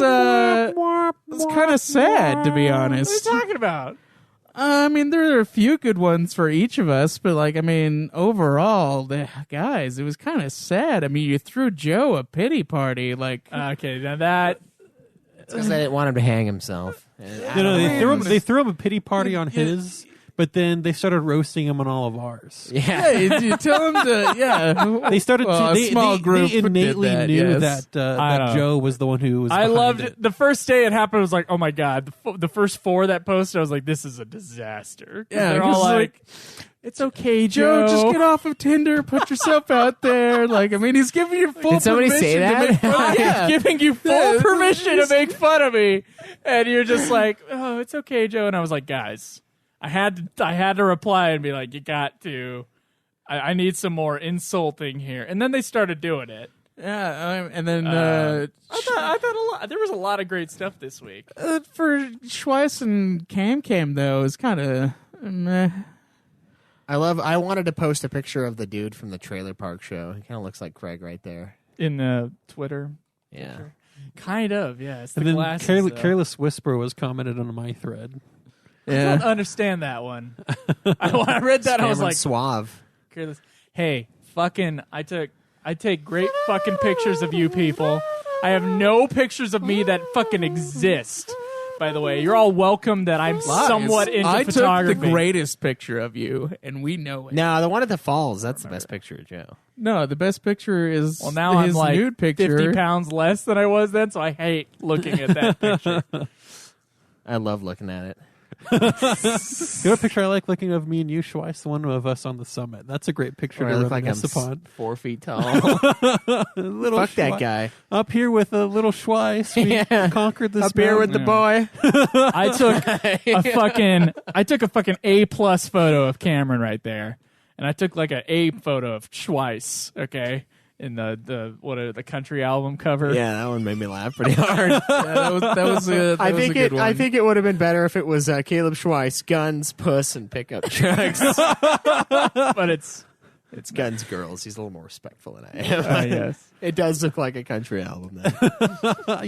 was kind of sad, to be honest. What are you talking about? I mean, there are a few good ones for each of us, but like, I mean, overall, guys, it was kind of sad. I mean, you threw Joe a pity party, like. Okay, now that. Because I didn't want him to hang himself. They threw him a pity party on his, but then they started roasting him on all of ours. Yeah. You tell him to, yeah. They started. Well, They a small group They innately did that, knew yes. that Joe was the one who was. I behind loved it. the first day it happened. I was like, oh my god! The first four that posted, I was like, this is a disaster. Yeah, they're all 'cause, like, it's okay, Joe. Joe, just get off of Tinder, put yourself out there. Like, I mean, he's giving you full Did somebody permission say that? to make fun. Yeah. giving you full permission to make fun of me, and you're just like, oh, it's okay, Joe. And I was like, guys, I had to reply and be like, you got to. I need some more insulting here. And then they started doing it. Yeah, and then I thought there was a lot of great stuff this week. for Schweiss and Cam though, is kind of meh. I wanted to post a picture of the dude from the trailer park show. He kind of looks like Craig right there. In Twitter. Yeah. Kind of, yeah. It's the And then glasses, though. Careless Whisper was commented on my thread. I don't understand that one. When I read that, I was Cameron like, suave. careless. Hey, fucking, I take great fucking pictures of you people. I have no pictures of me that fucking exist. By the way, you're all welcome that I'm somewhat into I photography. took the greatest picture of you, and we know it. No, the one at the falls. That's the best picture of Joe. No, the best picture is Well, now his I'm like nude picture. 50 pounds less than I was then, so I hate looking at that picture. I love looking at it. You know what picture I like looking of me and you, Schweiss? The one of us on the summit. That's a great picture Or to I look like I'm reminisce upon. 4 feet tall. Little Fuck that Schweiss. guy. Up here with a little Schweiss, we Yeah. conquered this Up here with mountain. the boy. I took a fucking A+ photo of Cameron right there, and I took like an A photo of Schweiss. Okay, in the country album cover. Yeah, that one made me laugh pretty hard. That was a good one. I think it would have been better if it was Caleb Schweiss, guns, puss, and pickup trucks. But it's Guns, girls. He's a little more respectful than I am. yes. It does look like a country album. Then.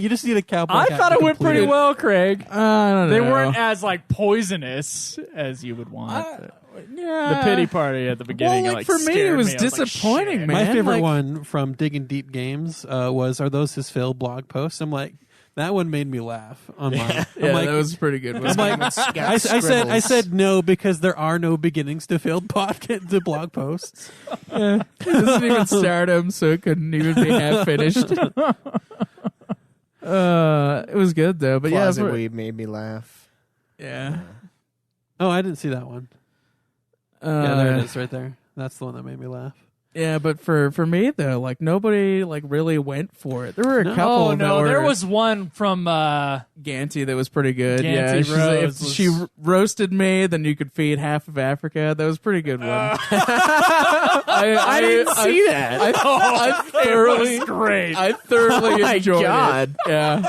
You just need a cowboy. I hat thought to it went complete pretty well, Craig. I don't know. They weren't as like poisonous as you would want. Yeah. The pity party at the beginning. Well, like for me, it scared was me. I like, disappointing, shit. man. My favorite like- one from Digging Deep Games was, "Are those his failed blog posts?" I'm like, that one made me laugh on mine. I'm Yeah, like, that was a pretty good one. I'm like, I said no because there are no beginnings to failed to blog posts. It doesn't even start him, so it couldn't even be half finished. It was good though, but Closet yeah, Weed made me laugh. yeah. Oh, I didn't see that one. Yeah, there it is, right there. That's the one that made me laugh. Yeah, but for me though, like nobody like really went for it. There were a couple. Oh that no, were there was one from Ganty that was pretty good. Ganty Yeah, Rose if she was- roasted me, then you could feed half of Africa. That was a pretty good one. I didn't see that. I thoroughly, it was great. I thoroughly my enjoyed God. it. Yeah.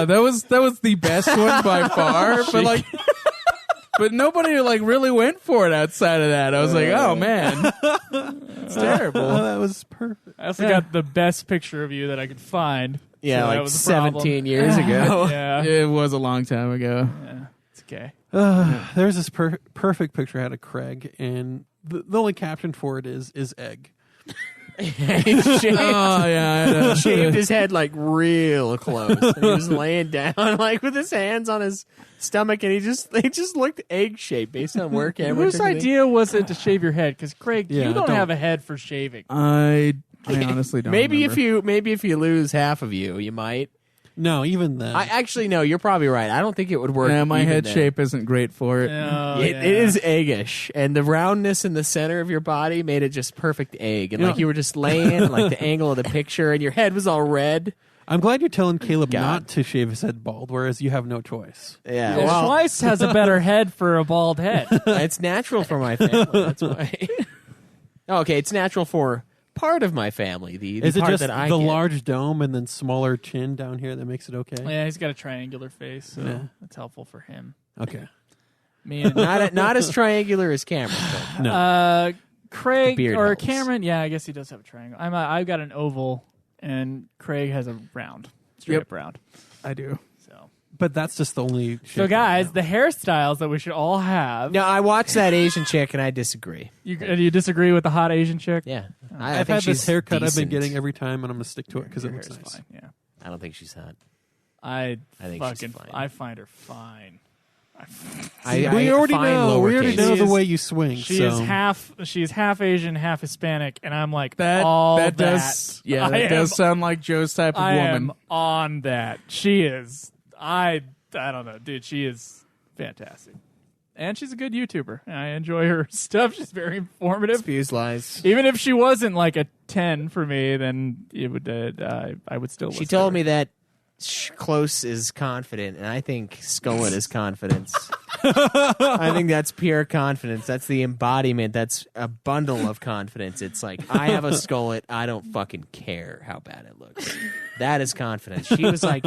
That was the best one by far. But like, but nobody like really went for it outside of that. I was like, oh man, it's terrible. Oh, that was perfect. I also got the best picture of you that I could find. Yeah, So that like was a problem. 17 years ago. Yeah. It was a long time ago. Yeah, it's okay. There's this perfect picture I had of Craig, and the only caption for it is egg. He shaved, Oh yeah, shaved his head like real close. And he was laying down like with his hands on his stomach, and he just looked egg shaped based on where camera. Whose took it. idea was it to shave your head? Because Craig, Yeah, you don't don't. have a head for shaving. I honestly don't. Maybe remember. if you lose half of you might. No, even then. I actually no. You're probably right. I don't think it would work. Yeah, my even head then. shape isn't great for it. Oh, It yeah. is eggish, and the roundness in the center of your body made it just perfect egg. And like you were just laying, like the angle of the picture, and your head was all red. I'm glad you're telling Caleb God. not to shave his head bald, whereas you have no choice. Yeah, Well, well, Schweiss has a better head for a bald head. it's natural for my family. That's why. Okay, it's natural for part of my family. The Is it part just that I the get. large dome and then smaller chin down here that makes it okay? Yeah, he's got a triangular face, so Yeah. that's helpful for him. Okay. Me and Not as triangular as Cameron. But No. Craig Beard or helps. Cameron. Yeah, I guess he does have a triangle. I've got an oval, and Craig has a round, straight Yep. up round. I do. So, But that's just the only shape. so guys, the hairstyles that we should all have. no, I watched that Asian chick, and I disagree. You disagree with the hot Asian chick? Yeah, I've think had this she's haircut I've been decent. getting every time, and I'm going to stick to it because it Your looks hair's nice. fine. Yeah, I don't think she's hot. I think she's fucking fine. I find her fine. I We already find know. We already lowercase. know the She way you swing. She so. is she's half Asian, half Hispanic, and I'm like That all that does yeah, I that does am- sound like Joe's type of I woman. am on that. She is. I don't know, dude. She is fantastic, and she's a good YouTuber. I enjoy her stuff. She's very informative. Spews lies. Even if she wasn't like a 10 for me, then it would. I would still. She told me that Close is confident, and I think Skullet is confidence. I think that's pure confidence. That's the embodiment. That's a bundle of confidence. It's like, I have a Skullet. I don't fucking care how bad it looks. That is confidence. She was like,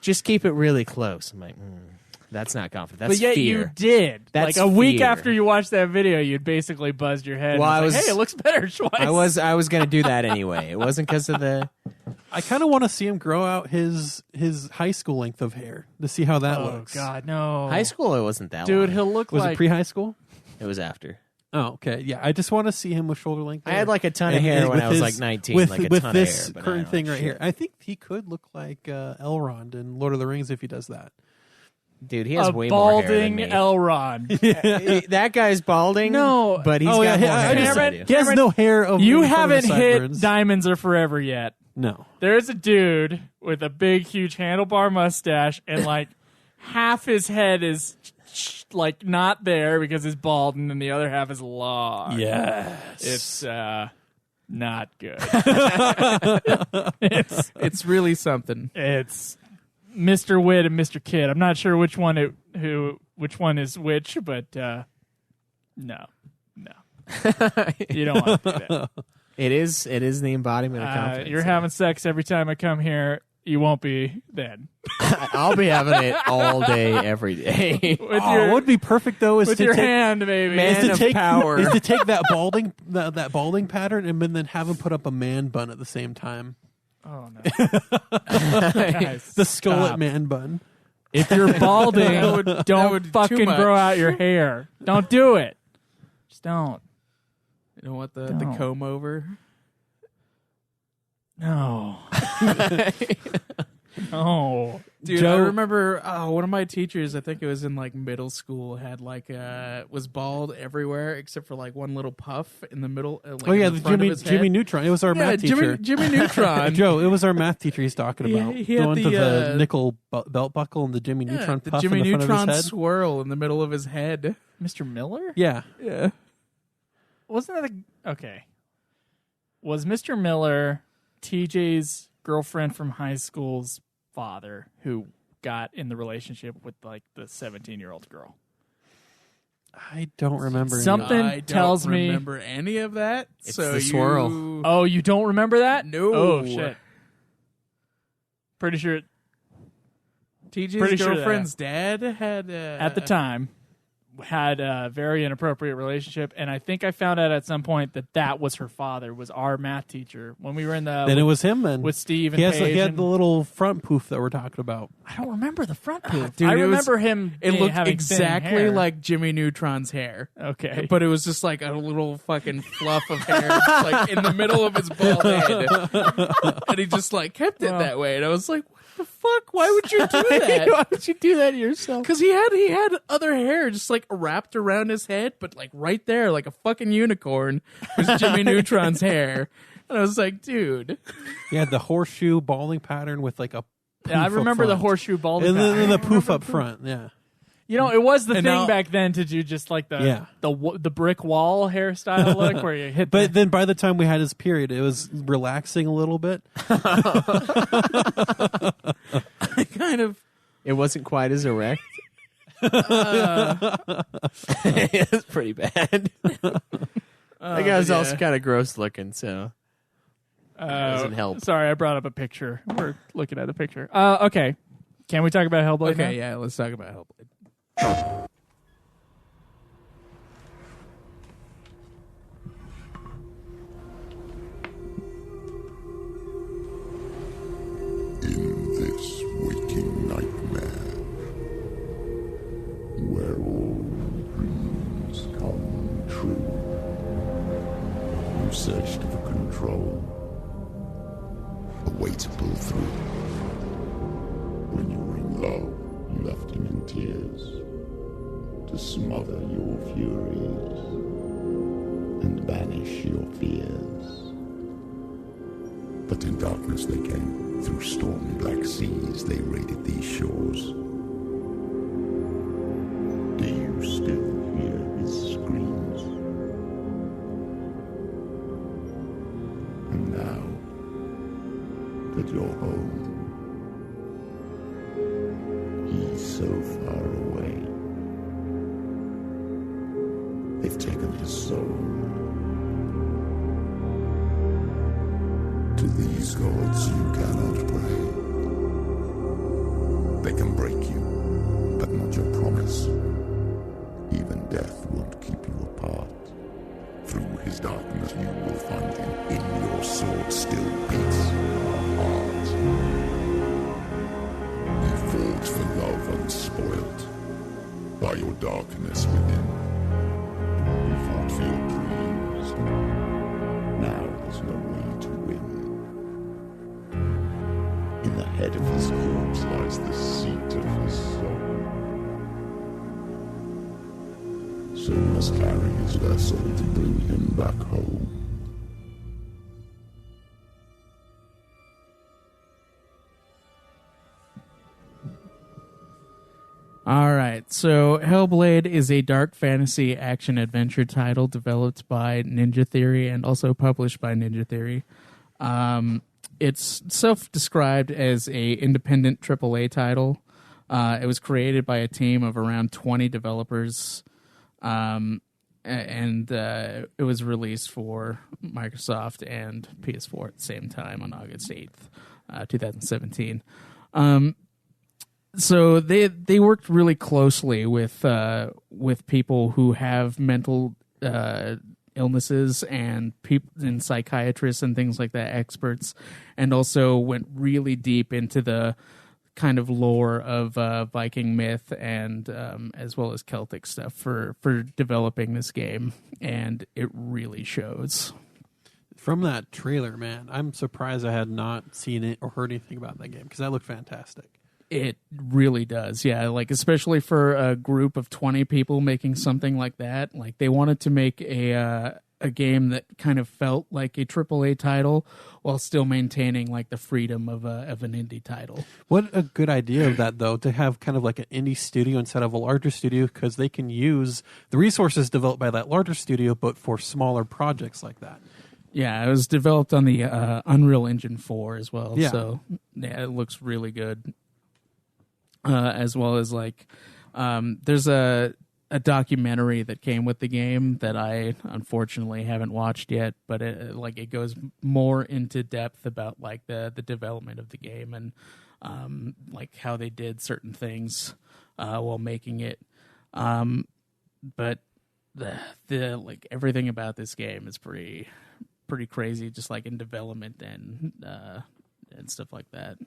just keep it really close. I'm like, that's not confidence. That's But yet fear. you did. That's like a week fear. after you watched that video, you'd basically buzzed your head. Well, and I was like, was- hey, it looks better, Schweiss. I was going to do that anyway. It wasn't because of the... I kind of want to see him grow out his high school length of hair to see how that Oh looks. God, no. High school, it wasn't that Dude, long. he'll look Was like it pre-high school? It was after. Oh, okay. Yeah, I just want to see him with shoulder length. I hair. had like a ton of And- hair and when with I was his- like 19, With, like a with ton this of hair. But I current don't thing know right shit. here, I think he could look like Elrond in Lord of the Rings if he does that. Dude, he has a way more hair than balding me. Elrond. That guy's balding. No. but he's Oh, got yeah, more I hair just- than I Cameron- do. He has no hair over You in front of haven't the hit sideburns. Diamonds Are Forever yet. No. There's a dude with a big, huge handlebar mustache, and like half his head is like not there because he's bald, and then the other half is long. Yes. It's not good. It's really something. It's Mr. Wit and Mr. Kid. I'm not sure which one which one is which, but no. You don't want to do that. It is the embodiment of confidence. You're having sex every time I come here. You won't be then. I'll be having it all day, every day. With Oh, your what would be perfect though is with to your take, hand, baby. Man is to of take power. is to take that balding that balding pattern and then have him put up a man bun at the same time. Oh no! Guys, The skullet stop. man bun. If you're balding, that don't would do too fucking much. grow out your hair. Don't do it. Just don't. You know what? The Don't. comb over. No. No. Dude, Joe- I remember one of my teachers, I think it was in like middle school, had like was bald everywhere except for like one little puff in the middle. Like Oh yeah, in the front of Jimmy his Jimmy head. Neutron. It was our math teacher. Jimmy Neutron. Joe, it was our math teacher he's talking He- about. he the had one the, with the uh, nickel belt buckle and the Jimmy Yeah, Neutron the puff Jimmy in the front Neutron of his head. swirl in the middle of his head. Mr. Miller? Yeah. Yeah. Wasn't that okay? Was Mr. Miller TJ's girlfriend from high school's father who got in the relationship with like the 17-year-old girl? I don't remember. Something I don't tells me. remember any of that. It's so the swirl. Oh, you don't remember that? No. Oh shit. Pretty sure TJ's pretty sure girlfriend's dad had at the time. had a very inappropriate relationship, and I think I found out at some point that was her father, was our math teacher when we were in the. Then it was him. Then with Steve and he Paige had and- the little front poof that we're talking about. I don't remember the front poof. Dude, I it was- remember him. It looked having exactly thinning hair. like Jimmy Neutron's hair. Okay, But it was just like a little fucking fluff of hair like in the middle of his bald head. And he just like kept it that way. And I was like, what the fuck? Why would you do that? why would you do that to yourself? Because he had other hair just like wrapped around his head, but like right there, like a fucking unicorn, was Jimmy Neutron's hair. And I was like, dude. He had the horseshoe balding pattern with like a. Yeah, I poof up remember the front. horseshoe balding. And then the pattern. poof up front. Yeah. You know, it was the And thing now- back then to do just like Yeah. the brick wall hairstyle look where you hit. But then by the time we had his period, it was relaxing a little bit. Kind of. It wasn't quite as erect. It's pretty bad. That guy was also kind of gross looking, so doesn't help. Sorry, I brought up a picture. We're looking at the picture. Okay, can we talk about Hellblade? now? Okay, yeah, let's talk about Hellblade. In this waking nightmare, where all dreams come true, you searched for control, a way to pull through. When you were in love, you left him in tears, to smother your furies and banish your fears. But in darkness they came. Through stormy black seas they raided these shores. Do you still hear his screams? And now that you're home, he's so far away. They've taken his soul. To these gods you cannot pray. They can break you, but not your promise. Even death won't keep you apart. Through his darkness you will find him. In your sword still beats your heart. You fought for love unspoilt by your darkness within. You fought for your dreams. Now there's no way to win. In the head of his corpse lies the seat of his soul. So you must carry his vessel to bring him back home. All right, so Hellblade is a dark fantasy action adventure title developed by Ninja Theory and also published by Ninja Theory. It's self-described as a independent AAA title. It was created by a team of around 20 developers, and it was released for Microsoft and PS4 at the same time on August 8th, 2017. So they worked really closely with people who have mental illnesses and people and psychiatrists and things like that, experts, and also went really deep into the kind of lore of Viking myth and as well as Celtic stuff for developing this game, and it really shows. From that trailer, man, I'm surprised I had not seen it or heard anything about that game because that looked fantastic. It really does, yeah. Like, especially for a group of 20 people making something like that. Like, they wanted to make a game that kind of felt like a AAA title while still maintaining like the freedom of an indie title. What a good idea of that, though, to have kind of like an indie studio instead of a larger studio, because they can use the resources developed by that larger studio, but for smaller projects like that. Yeah, it was developed on the Unreal Engine 4 as well. Yeah. So yeah, it looks really good. As well as like, there's a documentary that came with the game that I unfortunately haven't watched yet, but it goes more into depth about like the development of the game and like how they did certain things while making it. but the like everything about this game is pretty crazy, just like in development and stuff like that.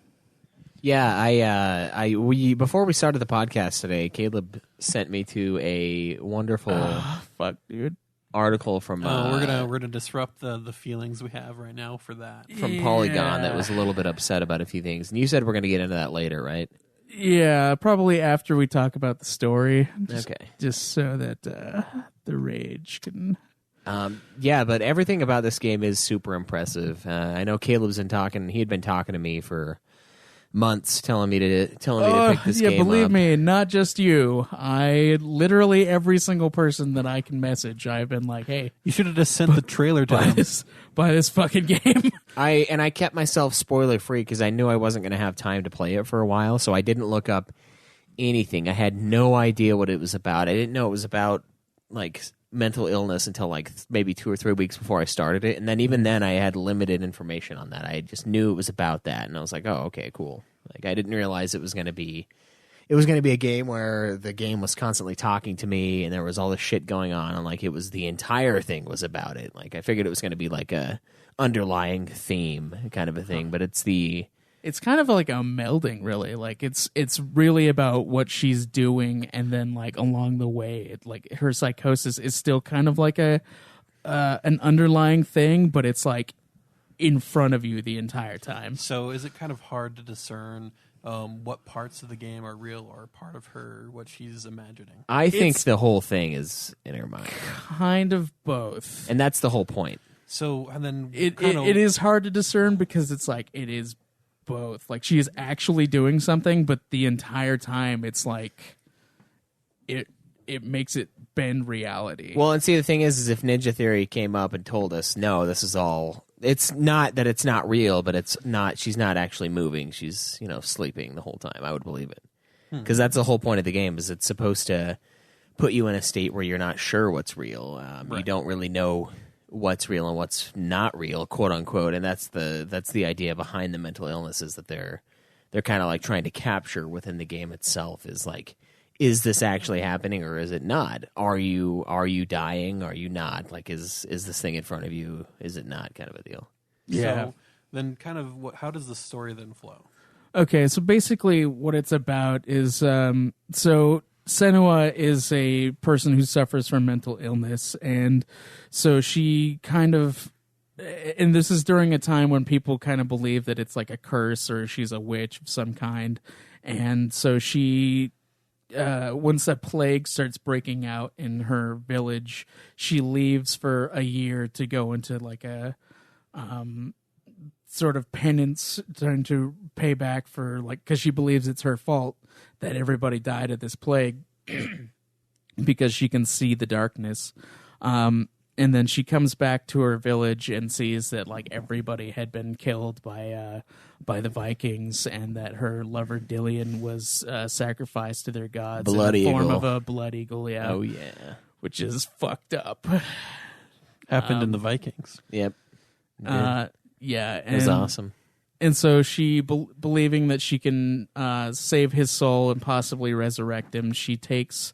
Yeah, we before we started the podcast today, Caleb sent me to a wonderful Fuck, dude. article from we're gonna disrupt the feelings we have right now for that. from Polygon that was a little bit upset about a few things. And you said we're going to get into that later, right? Yeah, probably after we talk about the story. Okay. Just so that the rage can. Yeah, but everything about this game is super impressive. I know Caleb's been talking. He had been talking to me for months, telling me to pick this game up. Yeah, believe me, not just you. Literally every single person that I can message, I've been like, "Hey, You should have just sent the trailer to him. buy this fucking game." I kept myself spoiler free because I knew I wasn't going to have time to play it for a while, so I didn't look up anything. I had no idea what it was about. I didn't know it was about like mental illness until like maybe 2 or 3 weeks before I started it, and then even then I had limited information on that. I just knew it was about that, and I was like, "Oh, okay, cool." Like I didn't realize it was going to be a game where the game was constantly talking to me, and there was all this shit going on, and like it was the entire thing was about it. Like I figured it was going to be like a underlying theme kind of a thing, but it's It's kind of like a melding, really. Like it's really about what she's doing, and then like along the way, like her psychosis is still kind of like an underlying thing, but it's like in front of you the entire time. So is it kind of hard to discern what parts of the game are real or part of her, what she's imagining? I think the whole thing is in her mind, Kind of both. and that's the whole point. So and then It is hard to discern because it's like it is both. Like she is actually doing something, but the entire time it's like it makes it bend reality. Well, and see, the thing is if Ninja Theory came up and told us, no, this is all, it's not that it's not real, but it's not, she's not actually moving. She's, sleeping the whole time. I would believe it. Because that's the whole point of the game, is it's supposed to put you in a state where you're not sure what's real. You don't really know what's real and what's not real, quote unquote. And that's the idea behind the mental illness, is that they're kind of like trying to capture within the game itself, is like, is this actually happening or is it not? Are you dying? Are you not? Like, is this thing in front of you? Is it not? Kind of a deal. Yeah. So then kind of how does the story then flow? Okay, so basically what it's about is so Senua is a person who suffers from mental illness, and so she kind of, and this is during a time when people kind of believe that it's like a curse or she's a witch of some kind, and so she once that plague starts breaking out in her village, she leaves for a year to go into like a sort of penance, trying to pay back for, like, because she believes it's her fault that everybody died of this plague because she can see the darkness. And then she comes back to her village and sees that like everybody had been killed by the Vikings, and that her lover Dillion was sacrificed to their gods Blood in the form eagle. of a blood eagle. Yeah. Oh, yeah. Which is fucked up. Happened in the Vikings. Yep. Yeah, It was awesome. And so she, believing that she can save his soul and possibly resurrect him, she takes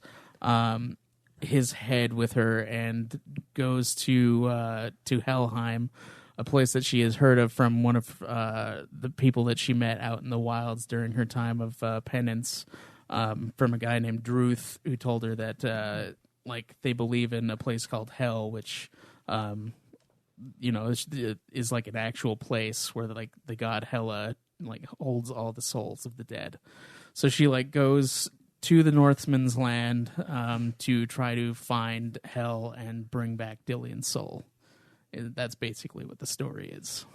his head with her and goes to Helheim, a place that she has heard of from one of the people that she met out in the wilds during her time of penance, from a guy named Druth, who told her that like they believe in a place called Hell, which is like an actual place where like the god Hela like holds all the souls of the dead. So she like goes to the Northman's land to try to find Hell and bring back Dillion's soul. And that's basically what the story is.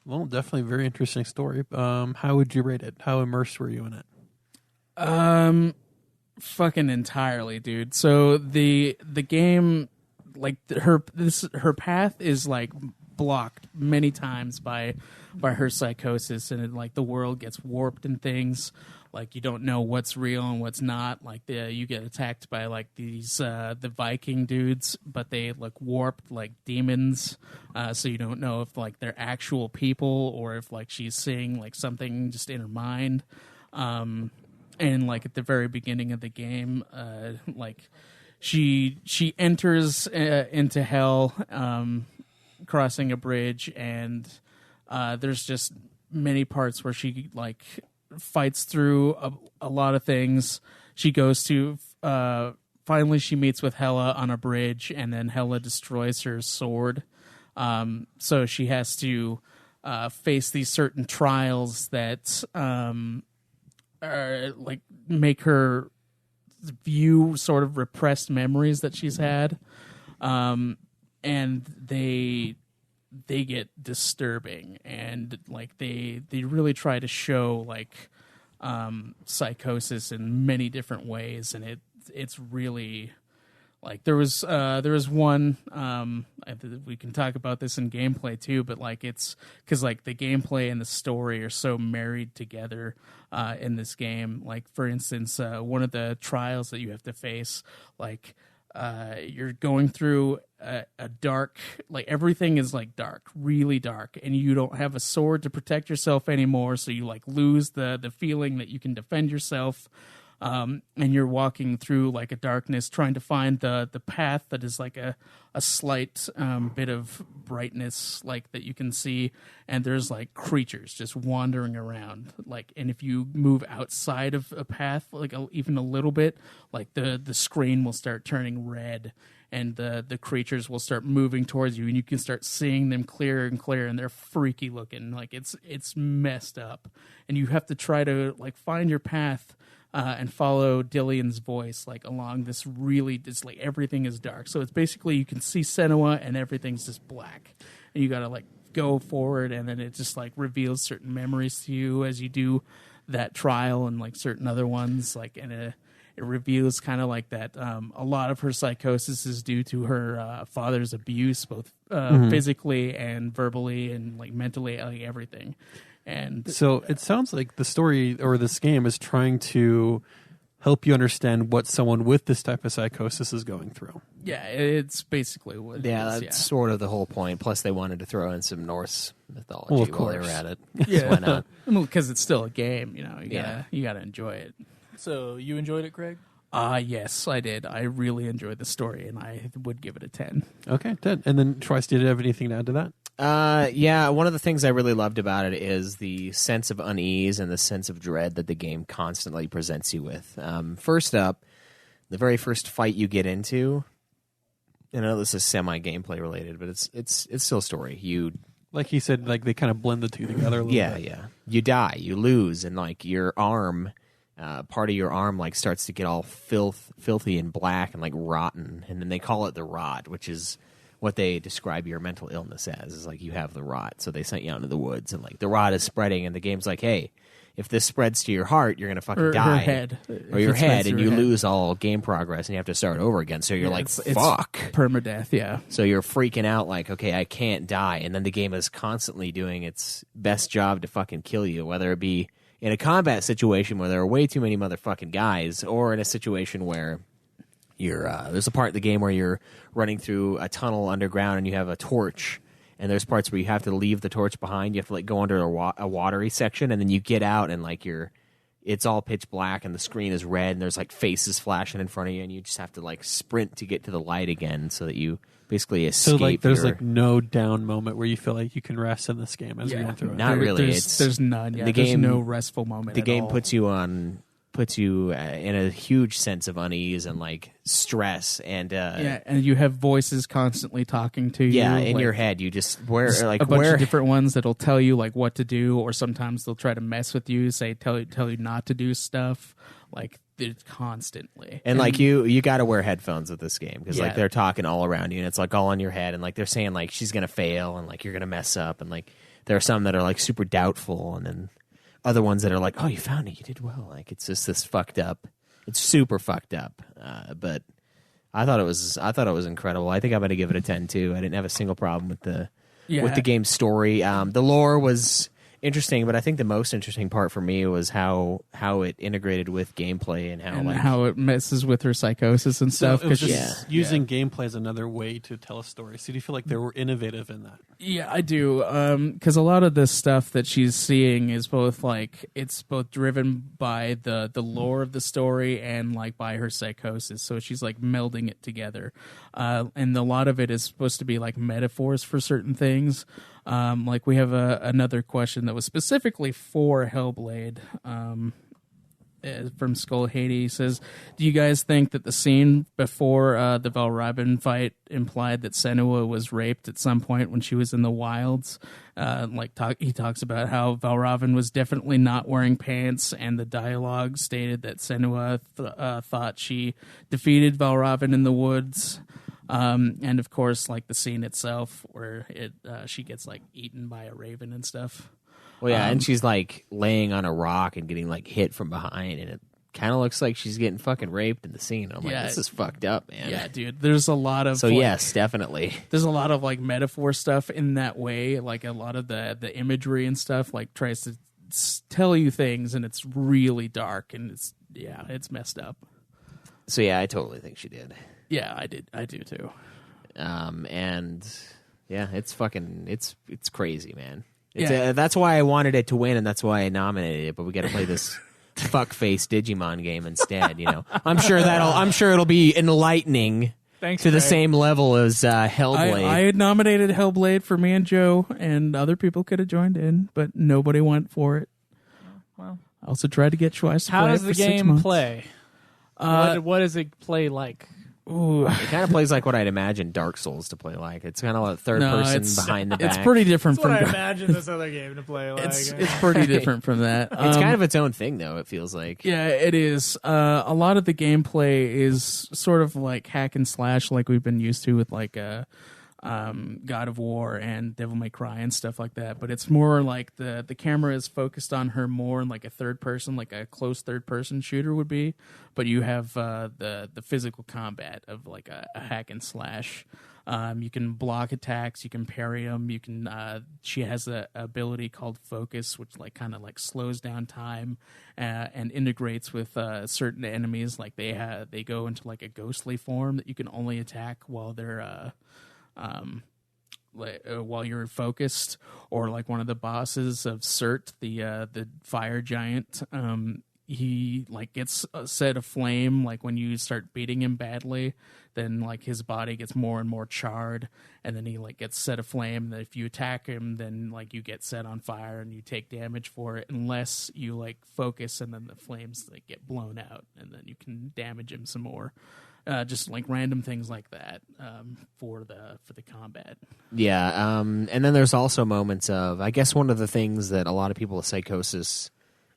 Well, definitely a very interesting story. How would you rate it? How immersed were you in it? Fucking entirely, dude. So the game, like her path is like blocked many times by her psychosis, and like the world gets warped and things. Like you don't know what's real and what's not. Like you get attacked by like these the Viking dudes, but they look warped like demons. So you don't know if like they're actual people or if like she's seeing like something just in her mind. and like at the very beginning of the game, like she enters into hell, crossing a bridge, and there's just many parts where she like fights through a lot of things. She goes to finally she meets with Hela on a bridge, and then Hela destroys her sword. So she has to face these certain trials that are like make her view sort of repressed memories that she's had, and they get disturbing, and like they really try to show like psychosis in many different ways, and it's really like there was one we can talk about this in gameplay too, but like it's because like the gameplay and the story are so married together in this game. Like for instance, one of the trials that you have to face, like you're going through a dark, like everything is like dark, really dark, and you don't have a sword to protect yourself anymore, so you like lose the feeling that you can defend yourself. And you're walking through like a darkness, trying to find the path that is like a slight bit of brightness, like that you can see. And there's like creatures just wandering around, like. And if you move outside of a path, like even a little bit, like the screen will start turning red, and the creatures will start moving towards you, and you can start seeing them clearer and clearer, and they're freaky looking, like it's messed up, and you have to try to like find your path. And follow Dillion's voice like along this really, it's like everything is dark. So it's basically you can see Senua and everything's just black, and you gotta like go forward, and then it just like reveals certain memories to you as you do that trial and like certain other ones. Like, and it reveals kind of like that a lot of her psychosis is due to her father's abuse, both physically and verbally and like mentally, like everything. And so it sounds like the story or this game is trying to help you understand what someone with this type of psychosis is going through. Yeah, it's basically what it is, that's sort of the whole point. Plus, they wanted to throw in some Norse mythology Well, of while they course. were at it. Yeah. So why not? Because it's still a game, you know. Yeah. You gotta enjoy it. So you enjoyed it, Craig? Yes, I did. I really enjoyed the story, and I would give it a 10. Okay, 10. And then, Schweiss, did you have anything to add to that? Yeah, one of the things I really loved about it is the sense of unease and the sense of dread that the game constantly presents you with. First up, the very first fight you get into, and I know this is semi-gameplay related, but it's still story. Like he said, like they kind of blend the two together a little bit. Yeah. You die, you lose, and like your arm, part of your arm like starts to get all filthy and black and like rotten, and then they call it the rot, which is what they describe your mental illness as, is like you have the rot. So they sent you out into the woods, and like the rot is spreading, and the game's like, hey, if this spreads to your heart, you're gonna fucking die, Or head. or your If it spreads head, to and your you head. lose all game progress, and you have to start over again. So you're like, it's fuck. permadeath, yeah. So you're freaking out like, okay, I can't die. And then the game is constantly doing its best job to fucking kill you, whether it be in a combat situation where there are way too many motherfucking guys, or in a situation where there's a part of the game where you're running through a tunnel underground and you have a torch, and there's parts where you have to leave the torch behind. You have to like go under a watery section, and then you get out and like it's all pitch black and the screen is red, and there's like faces flashing in front of you, and you just have to like sprint to get to the light again so that you basically escape. So like there's like no down moment where you feel like you can rest in this game as you're going through it. Not really. There's none. Yeah, the there's game- no restful moment. The at game all. puts you in a huge sense of unease and like stress, and and you have voices constantly talking to you. in like, your head you just a bunch of different ones that'll tell you like what to do, or sometimes they'll try to mess with you, tell you not to do stuff. Like it's constantly, and like you got to wear headphones with this game because like Yeah. they're talking all around you, and it's like all in your head, and like they're saying like she's gonna fail and like you're gonna mess up, and like there are some that are like super doubtful, and then other ones that are like, oh, you found it, you did well. Like it's just this fucked up. It's super fucked up. But I thought it was incredible. I think I'm gonna give it a 10 too. I didn't have a single problem with the game's story. The lore was interesting. But I think the most interesting part for me was how it integrated with gameplay and how it messes with her psychosis and So stuff. it was 'cause just using gameplay as another way to tell a story. So do you feel like they were innovative in that? Yeah, I do. Because a lot of this stuff that she's seeing is both like it's both driven by the lore of the story and like by her psychosis. So she's like melding it together, and a lot of it is supposed to be like metaphors for certain things. Like we have another question that was specifically for Hellblade. From Skull Haiti. He says, do you guys think that the scene before the Valravn fight implied that Senua was raped at some point when she was in the wilds? He talks about how Valravn was definitely not wearing pants, and the dialogue stated that Senua thought she defeated Valravn in the woods. And of course, like the scene itself where she gets like eaten by a raven and stuff. Well, yeah, and she's like laying on a rock and getting like hit from behind, and it kind of looks like she's getting fucking raped in the scene. I'm like, this is fucked up, man. Yeah, dude. There's a lot of so yes, definitely. There's a lot of like metaphor stuff in that way. Like a lot of the imagery and stuff like tries to tell you things, and it's really dark and it's messed up. So yeah, I totally think she did. Yeah, I do too. And yeah, it's crazy, man. Yeah. That's why I wanted it to win, and that's why I nominated it. But we got to play this fuckface Digimon game instead. You know, I'm sure it'll be enlightening. Thanks, to the Craig. same level as Hellblade. I had nominated Hellblade for me and Joe, and other people could have joined in, but nobody went for it. Well, I also tried to get Schweiss to how play does it the for 6 game months. play? What does it play like? Ooh. It kind of plays like what I'd imagine Dark Souls to play like. It's kind of a third person behind the back. It's pretty different That's what from I imagine this other game to play like. it's pretty different from that. It's kind of its own thing, though, it feels like. Yeah, it is. A lot of the gameplay is sort of like hack and slash, like we've been used to with like God of War and Devil May Cry and stuff like that. But it's more like the camera is focused on her more in like a third person, like a close third person shooter would be. But you have the physical combat of like a hack and slash. You can block attacks, you can parry them. You can. She has a ability called Focus, which like kind of like slows down time and integrates with certain enemies. Like they go into like a ghostly form that you can only attack while they're while you're focused, or like one of the bosses of Cert, the fire giant. He like gets set aflame like when you start beating him badly, then like his body gets more and more charred, and then he like gets set aflame. And if you attack him, then like you get set on fire and you take damage for it, unless you like focus, and then the flames like get blown out, and then you can damage him some more. Just like random things like that for the combat. Yeah, and then there's also moments of, I guess one of the things that a lot of people with psychosis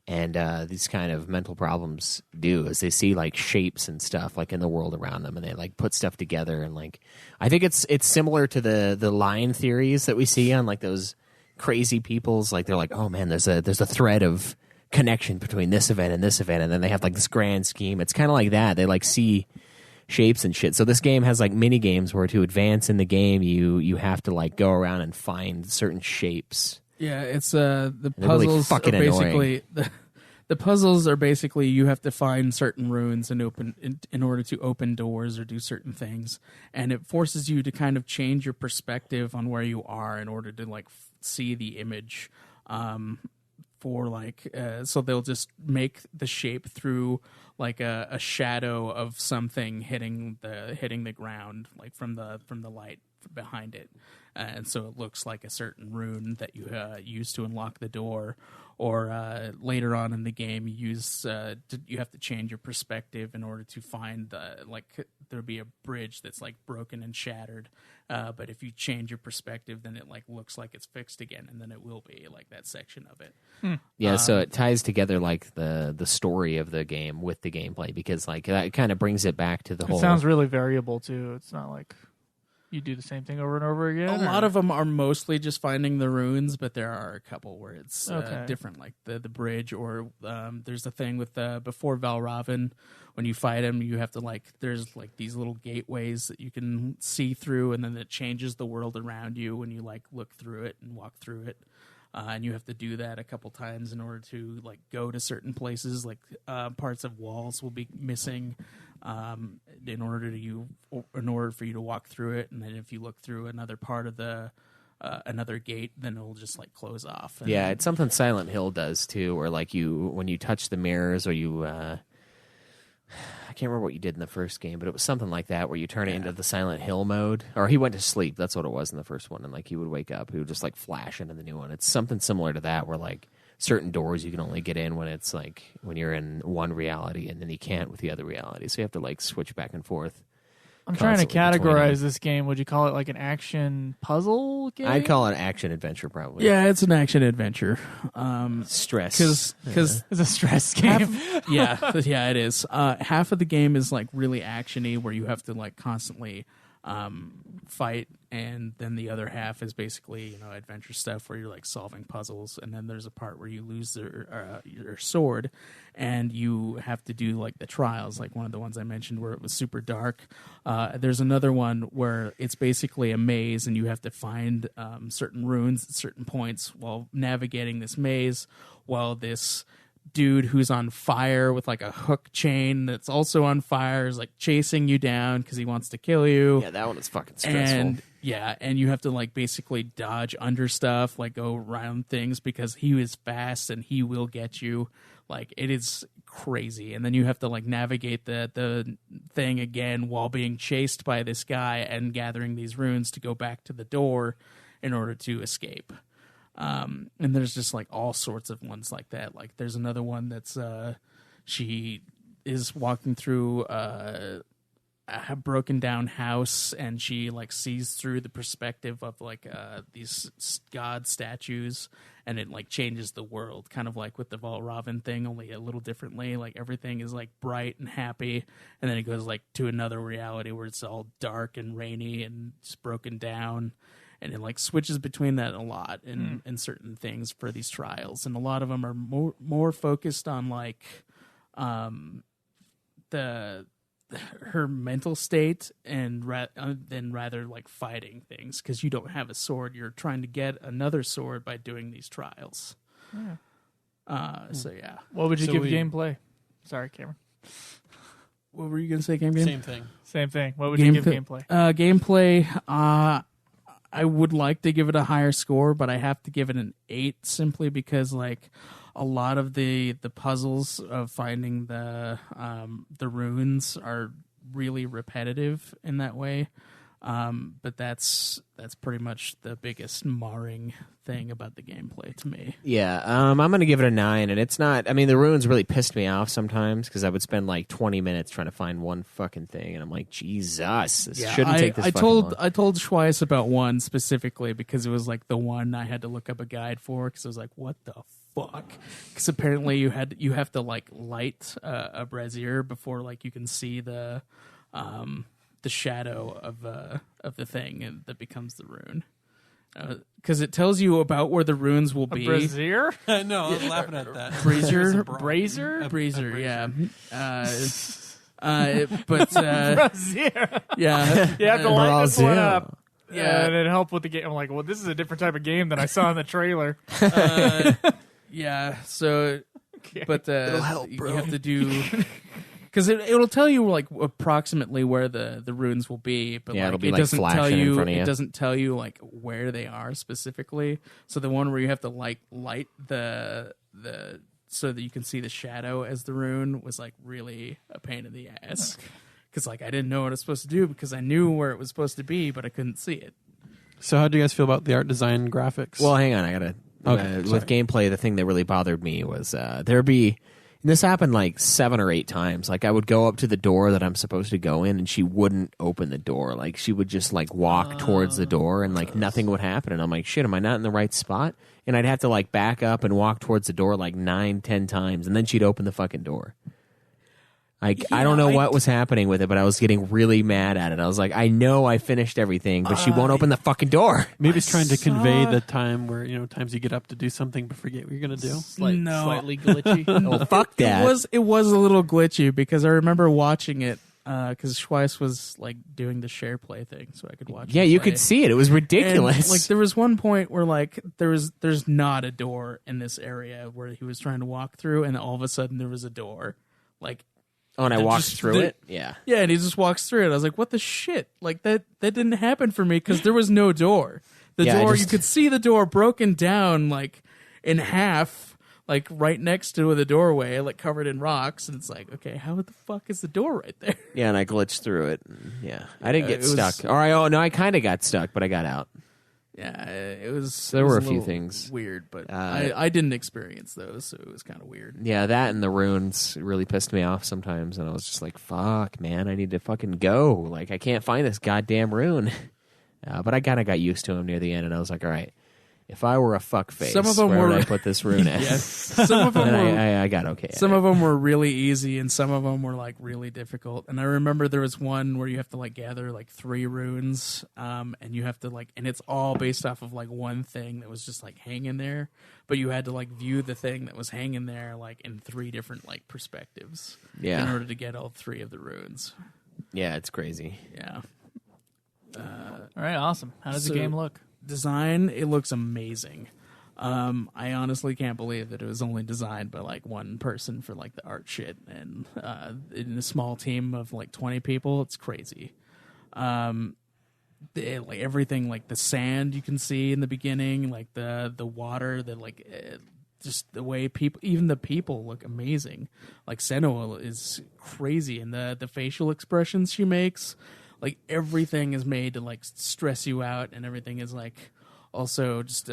and these kind of mental problems do is they see like shapes and stuff like in the world around them, and they like put stuff together, and like I think it's similar to the line theories that we see on like those crazy people's, like they're like, oh man, there's a thread of connection between this event, and then they have like this grand scheme. It's kind of like that. They like see shapes and shit. So this game has like mini games where to advance in the game you have to like go around and find certain shapes. Yeah, it's the They're really puzzles fucking are basically the puzzles are basically you have to find certain runes and in order to open doors or do certain things, and it forces you to kind of change your perspective on where you are in order to like see the image. For like so they'll just make the shape through like a shadow of something hitting the ground, like from the light behind it, and so it looks like a certain rune that you use to unlock the door. Or later on in the game, you have to change your perspective in order to find there'll be a bridge that's like broken and shattered. But if you change your perspective, then it like looks like it's fixed again, and then it will be like that section of it. Yeah, so it ties together like the story of the game with the gameplay, because like that kind of brings it back to the whole. It sounds really variable too. It's not like you do the same thing over and over again. A lot of them are mostly just finding the runes, but there are a couple where it's different, like the bridge, or there's a thing with before Valravn, when you fight him, you have to like there's like these little gateways that you can see through, and then it changes the world around you when you like look through it and walk through it. and you have to do that a couple times in order to like go to certain places. Like parts of walls will be missing in order for you to walk through it, and then if you look through another part of the another gate, then it'll just like close off. And Yeah, it's something Silent Hill does too, where like when you touch the mirrors or you I can't remember what you did in the first game, but it was something like that where you turn it into the Silent Hill mode, or he went to sleep. That's what it was in the first one, and like he would wake up, he would just like flash into the new one. It's something similar to that, where like certain doors you can only get in when it's like when you're in one reality, and then you can't with the other reality. So you have to like switch back and forth. I'm trying to constantly between categorize them. this game. Would you call it like an action puzzle game? I'd call it action adventure, probably. yeah, it's an action adventure. Stress. Because It's a stress game. yeah, it is. Half of the game is like really actiony, where you have to like constantly fight, and then the other half is basically adventure stuff where you're like solving puzzles, and then there's a part where you lose your sword, and you have to do like the trials, like one of the ones I mentioned where it was super dark. There's another one where it's basically a maze, and you have to find certain runes at certain points while navigating this maze, while this dude who's on fire with like a hook chain that's also on fire is like chasing you down because he wants to kill you. Yeah, that one is fucking stressful. And you have to like basically dodge under stuff, like go around things, because he is fast and he will get you. Like, it is crazy. And then you have to like navigate the thing again while being chased by this guy and gathering these runes to go back to the door in order to escape. And there's just like all sorts of ones like that. Like there's another one that's she is walking through a broken down house, and she like sees through the perspective of like these god statues, and it like changes the world, kind of like with the Valravn thing, only a little differently. Like everything is like bright and happy, and then it goes like to another reality where it's all dark and rainy and just broken down. And it like switches between that a lot in certain things for these trials, and a lot of them are more focused on like her mental state and than rather like fighting things, because you don't have a sword. You're trying to get another sword by doing these trials. So yeah, What would you So give we- gameplay? Sorry, Cameron. what were you gonna say? Game? Same thing. Same thing. What would you give gameplay? Gameplay. I would like to give it a higher score, but I have to give it an 8 simply because like a lot of the puzzles of finding the runes are really repetitive in that way. But that's pretty much the biggest marring thing about the gameplay to me. Yeah, I'm going to give it a 9, and it's not... I mean, the ruins really pissed me off sometimes, because I would spend like 20 minutes trying to find one fucking thing, and I'm like, Jesus, this shouldn't take this fucking long. I told Schweiss about one specifically because it was like the one I had to look up a guide for, because I was like, what the fuck? Because apparently you have to like light a brazier before like you can see the shadow of the thing that becomes the rune, because it tells you about where the runes will be. Brazier? No, I was laughing at that. Brazier, Brazier? yeah. But Brazier. yeah, You have to light this one up. Yeah. And it helped with the game. I'm like, well, this is a different type of game than I saw in the trailer. yeah. So, but It'll help, bro. you have to do. Because it'll tell you like approximately where the runes will be, but Yeah, like, it'll be, it like, doesn't tell flashing in you. front of It you. doesn't tell you like where they are specifically. So the one where you have to like light the so that you can see the shadow as the rune was like really a pain in the ass. Because like I didn't know what I was supposed to do, because I knew where it was supposed to be, but I couldn't see it. So how do you guys feel about the art design graphics? Well, hang on, I gotta... Okay, with gameplay, the thing that really bothered me was there'd be... And this happened like 7 or 8 times. Like I would go up to the door that I'm supposed to go in, and she wouldn't open the door. Like she would just like walk towards the door, and like nothing would happen. And I'm like, shit, am I not in the right spot? And I'd have to like back up and walk towards the door like 9-10 times, and then she'd open the fucking door. Like I don't know what was happening with it, but I was getting really mad at it. I was like, I know I finished everything, but she won't open the fucking door. Maybe it's trying to convey the time where times you get up to do something but forget what you're gonna do. Slightly glitchy. Well, fuck that. It was a little glitchy because I remember watching it because Schweiss was like doing the share play thing, so I could watch. Yeah, him you play. could see it. It was ridiculous. And, like there was one point where like there's not a door in this area where he was trying to walk through, and all of a sudden there was a door. Like, oh, and I they're walked just- through they're- it. Yeah. yeah, and he just walks through it. I was like, what the shit? Like that didn't happen for me because there was no door. The Yeah, I door, just- you could see the door broken down like in half, like right next to the doorway, like covered in rocks. And it's like, okay, how the fuck is the door right there? Yeah, and I glitched through it. Yeah, I didn't get it was- stuck. All right. Oh no, I kind of got stuck, but I got out. Yeah, it was. There it was were a few little things. weird, but Uh, I didn't experience those, so it was kind of weird. Yeah, that and the runes really pissed me off sometimes, and I was just like, "Fuck, man, I need to fucking go. Like, I can't find this goddamn rune." But I kind of got used to him near the end, and I was like, "All right, if I were a fuckface, Some of them where would were- I put this rune at?" Yes, some of them And were. I got okay. at Some it. of them were really easy, and some of them were like really difficult. And I remember there was one where you have to like gather like 3 runes, and you have to like, and it's all based off of like one thing that was just like hanging there, but you had to like view the thing that was hanging there like in 3 different like perspectives, Yeah. in order to get all 3 of the runes. Yeah, it's crazy. Yeah, All right, awesome. How does So- the game look? design, it looks amazing. I honestly can't believe that it was only designed by like one person for like the art shit, and in a small team of like 20 people, it's crazy. Like everything, like the sand you can see in the beginning, like the water, the like just the way people, even the people look amazing. Like Senua is crazy, and the facial expressions she makes, like everything is made to like stress you out, and everything is like also just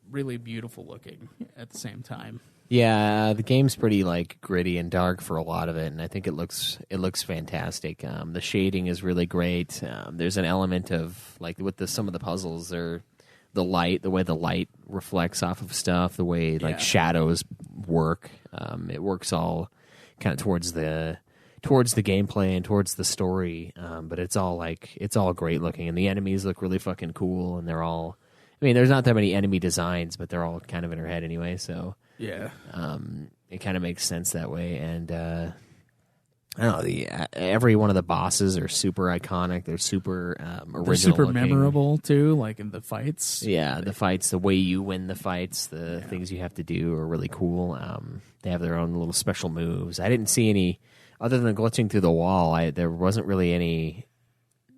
really beautiful looking at the same time. Yeah, the game's pretty like gritty and dark for a lot of it, and I think it looks fantastic. The shading is really great. There's an element of like with some of the puzzles, the way the light reflects off of stuff, the way like Yeah. shadows work. It works all kind of towards the gameplay and towards the story. But it's all great looking, and the enemies look really fucking cool, and they're all. I mean, there's not that many enemy designs, but they're all kind of in her head anyway, so. Yeah. It kind of makes sense that way, and I don't know. Every one of the bosses are super iconic. They're super original. They're super looking. memorable too, like in the fights. Yeah, the fights, the way you win the fights, the things you have to do are really cool. They have their own little special moves. I didn't see any other than glitching through the wall. There wasn't really any.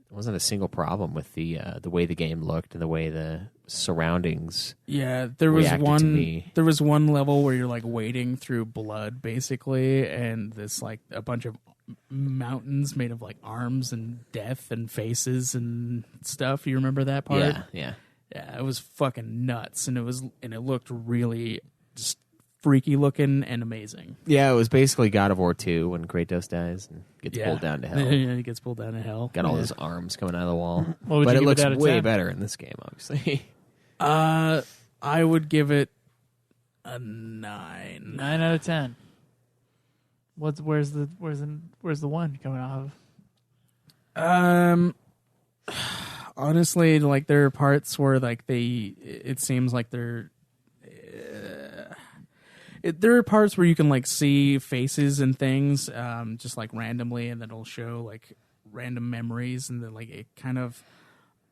There wasn't a single problem with the way the game looked and the way the surroundings. Yeah, there was reacted to me. There was one level where you're like wading through blood, basically, and this like a bunch of mountains made of like arms and death and faces and stuff. You remember that part? Yeah. Yeah, it was fucking nuts, and it looked really just freaky looking and amazing. Yeah, it was basically God of War 2 when Kratos dies and gets pulled down to hell. Yeah, he gets pulled down to hell. Got all his arms coming out of the wall. What would But you it give looks it out of way 10? better in this game, obviously. I would give it a 9. 9 out of 10. Where's the one coming off of? Honestly, like there are parts where like it seems like there are parts where you can like see faces and things just like randomly, and then it'll show like random memories, and then like it kind of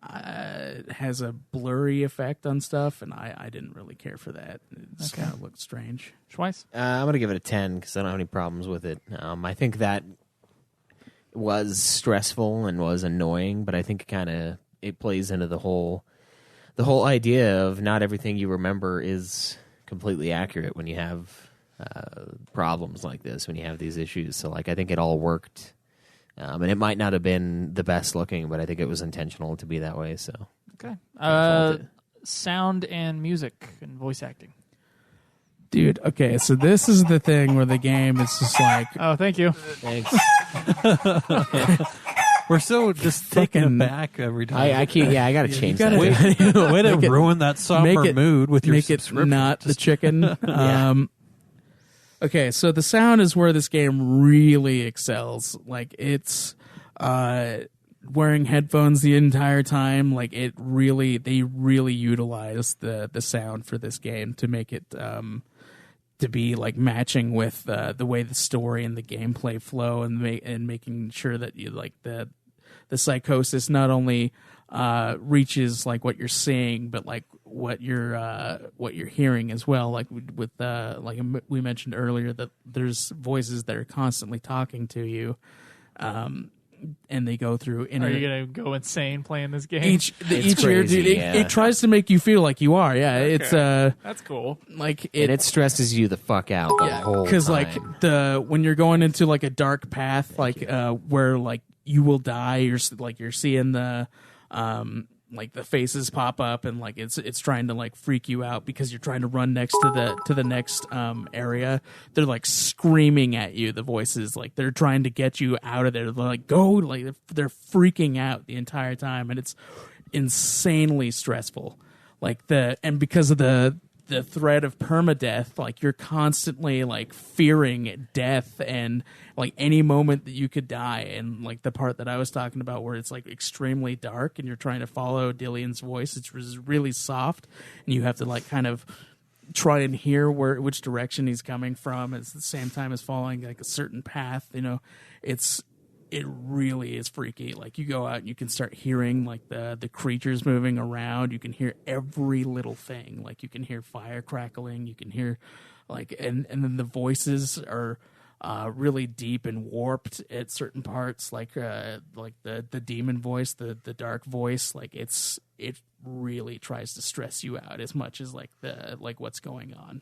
has a blurry effect on stuff, and I didn't really care for that. It just kind of looked strange. Schweiss? I'm going to give it a 10 because I don't have any problems with it. I think that was stressful and was annoying, but I think it plays into the whole idea of not everything you remember is completely accurate when you have problems like this, when you have these issues. So like I think it all worked. And it might not have been the best looking, but I think it was intentional to be that way. So Okay. fault it. Sound and music and voice acting. Dude, okay, so this is the thing where the game is just like Oh, thank you. thanks. We're so just taken Fucking- aback every time. I can't. Yeah, I got to change gotta- that. Way to Make it- ruin that somber mood with your make it subscription. not the chicken. Okay, so the sound is where this game really excels. Like it's wearing headphones the entire time. Like they really utilize the sound for this game to make it to be like matching with the way the story and the gameplay flow, and making sure that you like the psychosis not only reaches like what you're seeing, but like what you're hearing as well. Like with like we mentioned earlier, that there's voices that are constantly talking to you, and they go through. Are you gonna go insane playing this game? Each year, crazy, dude, it tries to make you feel like you are. Yeah, Okay. it's That's cool. like And it stresses you the fuck out the whole time. because like when you're going into like a dark path, where like you will die, you're seeing the like the faces pop up, and like it's trying to like freak you out because you're trying to run next to the next area. They're like screaming at you, the voices, like they're trying to get you out of there. They're like, go, like they're freaking out the entire time, and it's insanely stressful. Like and because of the threat of permadeath, like you're constantly like fearing death and like any moment that you could die. And like the part that I was talking about where it's like extremely dark and you're trying to follow Dillion's voice, it's really soft, and you have to like kind of try and hear which direction he's coming from at the same time as following like a certain path. You know, it really is freaky. Like you go out and you can start hearing like the creatures moving around. You can hear every little thing. Like you can hear fire crackling. You can hear like and then the voices are really deep and warped at certain parts. Like the demon voice, the dark voice. Like it really tries to stress you out as much as like what's going on.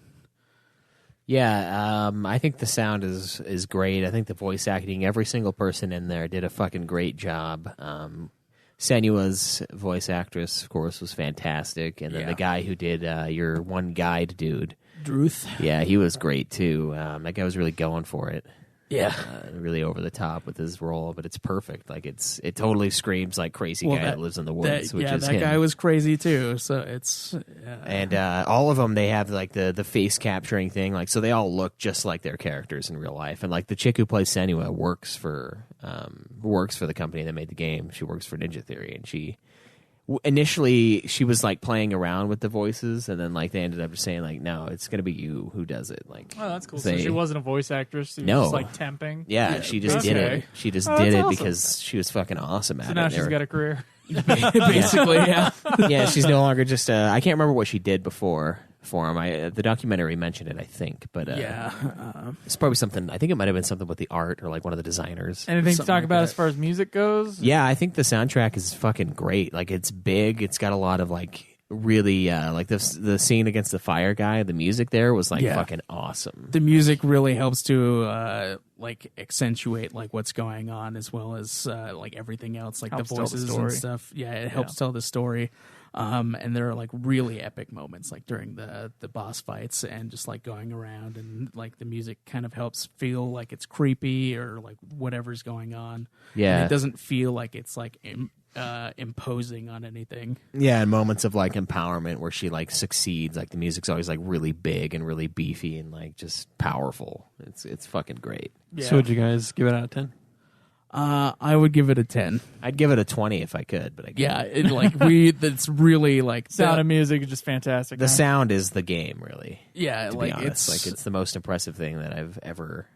Yeah, I think the sound is great. I think the voice acting, every single person in there did a fucking great job. Senua's voice actress, of course, was fantastic. And then the guy who did your one guide dude, Druth. yeah, he was great too. That guy was really going for it. Yeah. Really over the top with his role, but it's perfect. Like it totally screams like crazy guy that lives in the woods, which is that him. guy was crazy too. So it's And all of them, they have like the face capturing thing, like so they all look just like their characters in real life. And like the chick who plays Senua works for the company that made the game. She works for Ninja Theory, and initially she was like playing around with the voices, and then like they ended up just saying like, no, it's gonna be you who does it. Like, oh, that's cool. So she wasn't a voice actress. She was No. just like temping. yeah, she just did Okay. it. She just Oh, did that's it awesome. because she was fucking awesome at So it. now And they she's were- got a career. basically, yeah. yeah, she's no longer just. I can't remember what she did before for him. The documentary mentioned it, I think, but it's probably something. I think it might have been something with the art or like one of the designers. Anything to Something talk like about that. as far as music goes? Yeah, I think the soundtrack is fucking great. Like it's big. It's got a lot of like really like the scene against the fire guy. The music there was like fucking awesome. The music really helps to like accentuate like what's going on, as well as like everything else, like Helps the tell the voices and story. stuff. Yeah, it helps tell the story. And there are like really epic moments like during the boss fights, and just like going around, and like the music kind of helps feel like it's creepy or like whatever's going on. Yeah. And it doesn't feel like it's like imposing on anything. Yeah, and moments of like empowerment where she like succeeds. Like the music's always like really big and really beefy and like just powerful. It's fucking great. Yeah. So would you guys give it out of 10? I would give it a 10. I'd give it a 20 if I could, but I can't. Yeah, it's really like Sound of music is just fantastic. The huh? sound is the game, really. yeah, To like be honest, it's the most impressive thing that I've ever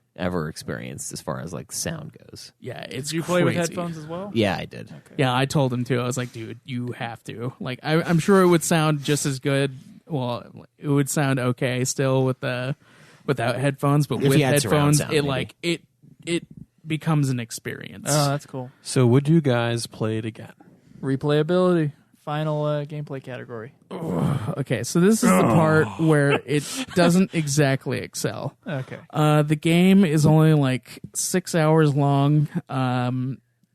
experienced as far as like sound goes. yeah, it's Did you play with crazy. headphones as well? Yeah, I did. Yeah, I told him to. I was like, dude, you have to. Like, I'm sure it would sound just as good. Well, it would sound okay still without headphones, but If with you had surround headphones, sound, it maybe. like it becomes an experience. Oh, that's cool. So would you guys play it again? Replayability. Final gameplay category. Okay, so this is the part where it doesn't exactly excel. Okay. The game is only like 6 hours long,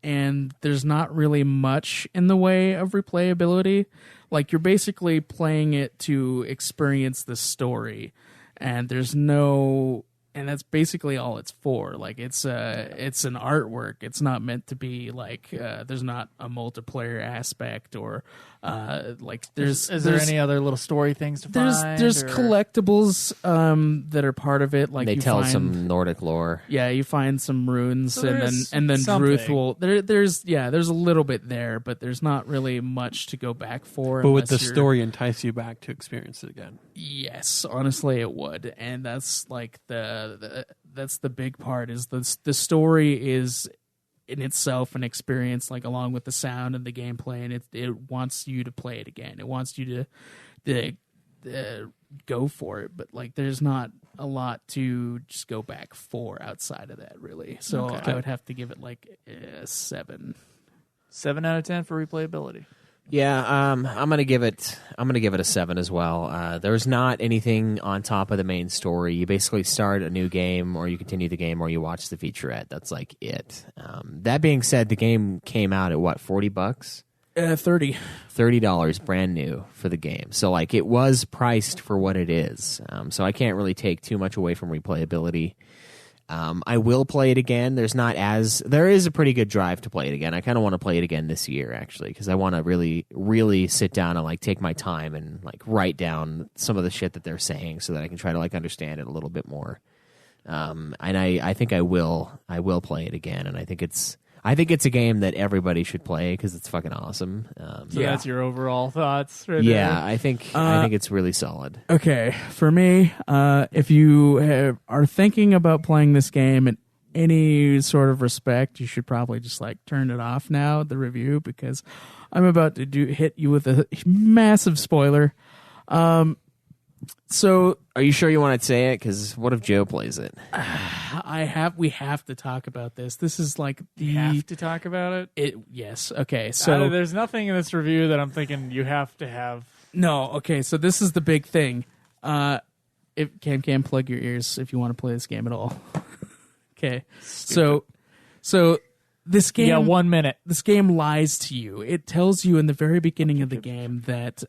and there's not really much in the way of replayability. Like, you're basically playing it to experience the story, and and that's basically all it's for. Like, it's an artwork. It's not meant to be like there's not a multiplayer aspect or Like there's Is there any other little story things to find? There's or- collectibles that are part of it. Like They you tell find, some Nordic lore. Yeah, you find some runes, So there and is then something. Druth will. There's a little bit there, but there's not really much to go back for. But would the unless you're- story entice you back to experience it again? Yes, honestly, it would, and that's like that's the big part. Is the story is in itself an experience, like along with the sound and the gameplay, and it wants you to play it again. It wants you to go for it, but like there's not a lot to just go back for outside of that, really. So I would have to give it like a 7. 7 out of 10 for replayability. Yeah, I'm gonna give it a 7 as well. There's not anything on top of the main story. You basically start a new game, or you continue the game, or you watch the featurette. That's like it. That being said, the game came out at what, $40? $30 brand new for the game. So like it was priced for what it is. So I can't really take too much away from replayability. I will play it again. There is a pretty good drive to play it again. I kind of want to play it again this year, actually, because I want to really, really sit down and like take my time and like write down some of the shit that they're saying so that I can try to like understand it a little bit more. And I think I will play it again, and I think it's a game that everybody should play because it's fucking awesome. So that's your overall thoughts, right? Yeah, there? I think it's really solid. Okay, for me, if you are thinking about playing this game in any sort of respect, you should probably just like turn it off now, the review, because I'm about to hit you with a massive spoiler. So, are you sure you want to say it? Because what if Joe plays it? we have to talk about this. This is like You have to talk about it? Yes. Okay. So there's nothing in this review that I'm thinking you have to have. no. Okay. So this is the big thing. If Cam plug your ears if you want to play this game at all. Okay. So this game. Yeah, 1 minute. This game lies to you. It tells you in the very beginning of the game that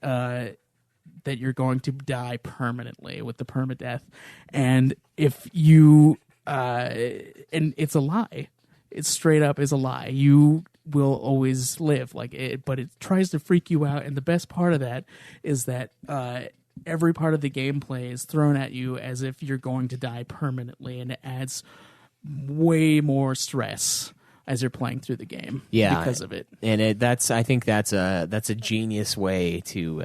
you're going to die permanently with the permadeath, and if you and it's a lie. It straight up is a lie. You will always live like it, but it tries to freak you out. And the best part of that is that every part of the gameplay is thrown at you as if you're going to die permanently, and it adds way more stress as you're playing through the game. Yeah, because of it. And I think that's a genius way to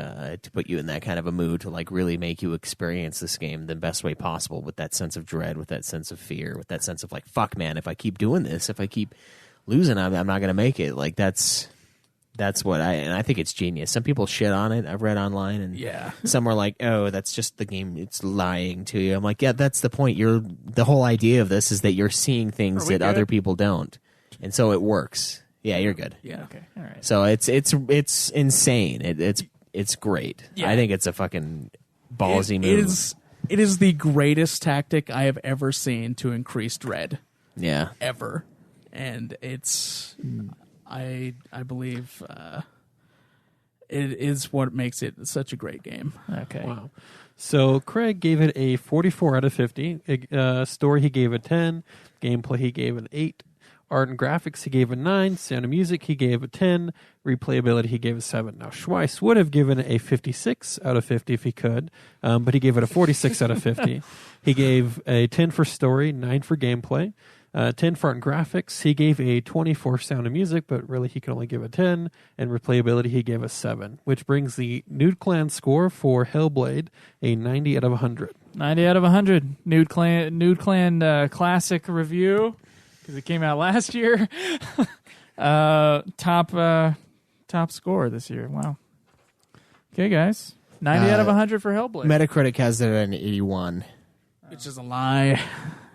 put you in that kind of a mood, to like really make you experience this game the best way possible, with that sense of dread, with that sense of fear, with that sense of like, fuck man, if I keep doing this, if I keep losing, I'm not gonna make it. Like that's what I think it's genius. Some people shit on it, I've read online, and some are like, oh, that's just the game, it's lying to you. I'm like, yeah, that's the point. The whole idea of this is that you're seeing things that other people don't. And so it works. Yeah, you're good. Yeah. Okay. All right. So it's insane. It's great. Yeah. I think it's a fucking ballsy move. It is the greatest tactic I have ever seen to increase dread. Yeah. Ever. And it's I believe it is what makes it such a great game. Okay. Wow. So Craig gave it a 44 out of 50. Story, he gave a 10. Gameplay, he gave an 8. Art and graphics, he gave a 9. Sound and music, he gave a 10. Replayability, he gave a 7. Now, Schweiss would have given it a 56 out of 50 if he could, but he gave it a 46 out of 50. He gave a 10 for story, 9 for gameplay, 10 for art and graphics. He gave a 20 for sound and music, but really he could only give a 10. And replayability, he gave a 7, which brings the Nude Clan score for Hellblade a 90 out of 100. 90 out of 100. Nude Clan classic review, because it came out last year. Top score this year. Wow. Okay, guys. 90 out of 100 for Hellblade. Metacritic has it at an 81. Which is a lie.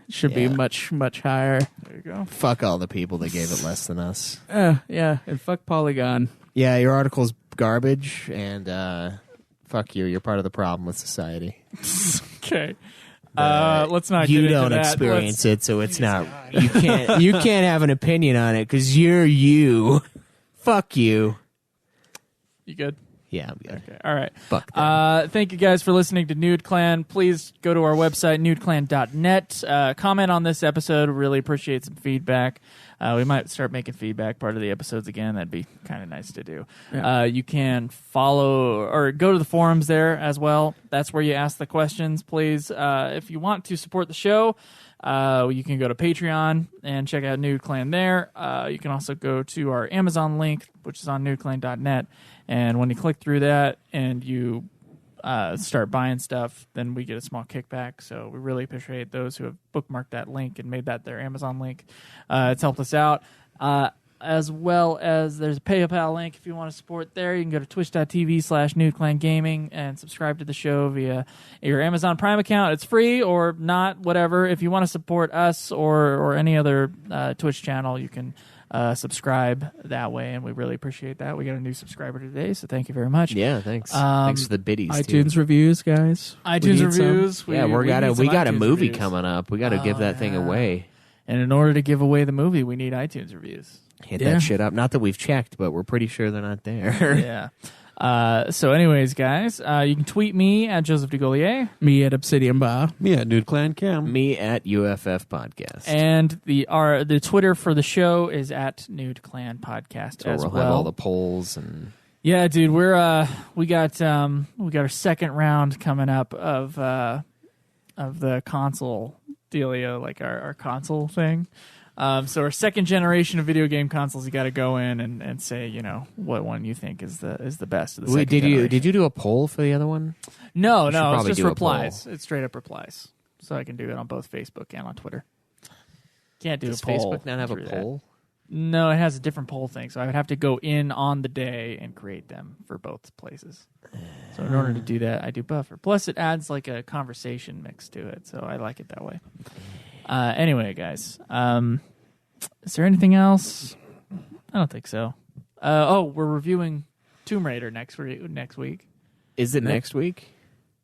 It should be much, much higher. There you go. Fuck all the people that gave it less than us. Yeah, and fuck Polygon. Yeah, your article's garbage, and fuck you. You're part of the problem with society. Okay. Let's not you get into don't that. experience it, so it's not. You can't have an opinion on it because you're you. Fuck you. You good? Yeah, I'm good. Okay, all right. Fuck that. Thank you guys for listening to Nude Clan. Please go to our website, nudeclan.net. Comment on this episode. Really appreciate some feedback. We might start making feedback part of the episodes again. That'd be kind of nice to do. Yeah. You can follow or go to the forums there as well. That's where you ask the questions, please. If you want to support the show, you can go to Patreon and check out Nude Clan there. You can also go to our Amazon link, which is on nudeclan.net. And when you click through that and you start buying stuff, then we get a small kickback. So we really appreciate those who have bookmarked that link and made that their Amazon link. It's helped us out. As well as there's a PayPal link if you want to support there. You can go to twitch.tv/NudeClanGaming and subscribe to the show via your Amazon Prime account. It's free or not, whatever. If you want to support us or any other Twitch channel, you can subscribe that way, and we really appreciate that. We got a new subscriber today, so thank you very much. Yeah, thanks. Thanks for the biddies. iTunes too. reviews, guys. iTunes We need some. reviews. We got a iTunes movie reviews. coming up. We got to give that thing away. And in order to give away the movie, we need iTunes reviews. Hit Yeah. that shit up. Not that we've checked, but we're pretty sure they're not there. Yeah. So anyways, guys, you can tweet me at Joseph DeGollier. Me at Obsidian Bar. Me at Nude Clan Cam. Me at UFF Podcast. And the Twitter for the show is at Nude Clan Podcast so as we'll well. have all the polls and Yeah, dude, we got our second round coming up of the console dealio, like our console thing. So our second generation of video game consoles, you got to go in and say, you know, what one you think is the best of the Wait, second generation. did you do a poll for the other one? No, should it's probably just do a replies. poll. It's straight up replies. So I can do it on both Facebook and on Twitter. Can't do Does a poll. Facebook not have a through that. poll? No, it has a different poll thing. So I would have to go in on the day and create them for both places. So in order to do that, I do Buffer. Plus, it adds like a conversation mix to it. So I like it that way. Anyway, guys, is there anything else? I don't think so. We're reviewing Tomb Raider next week. Is it next week?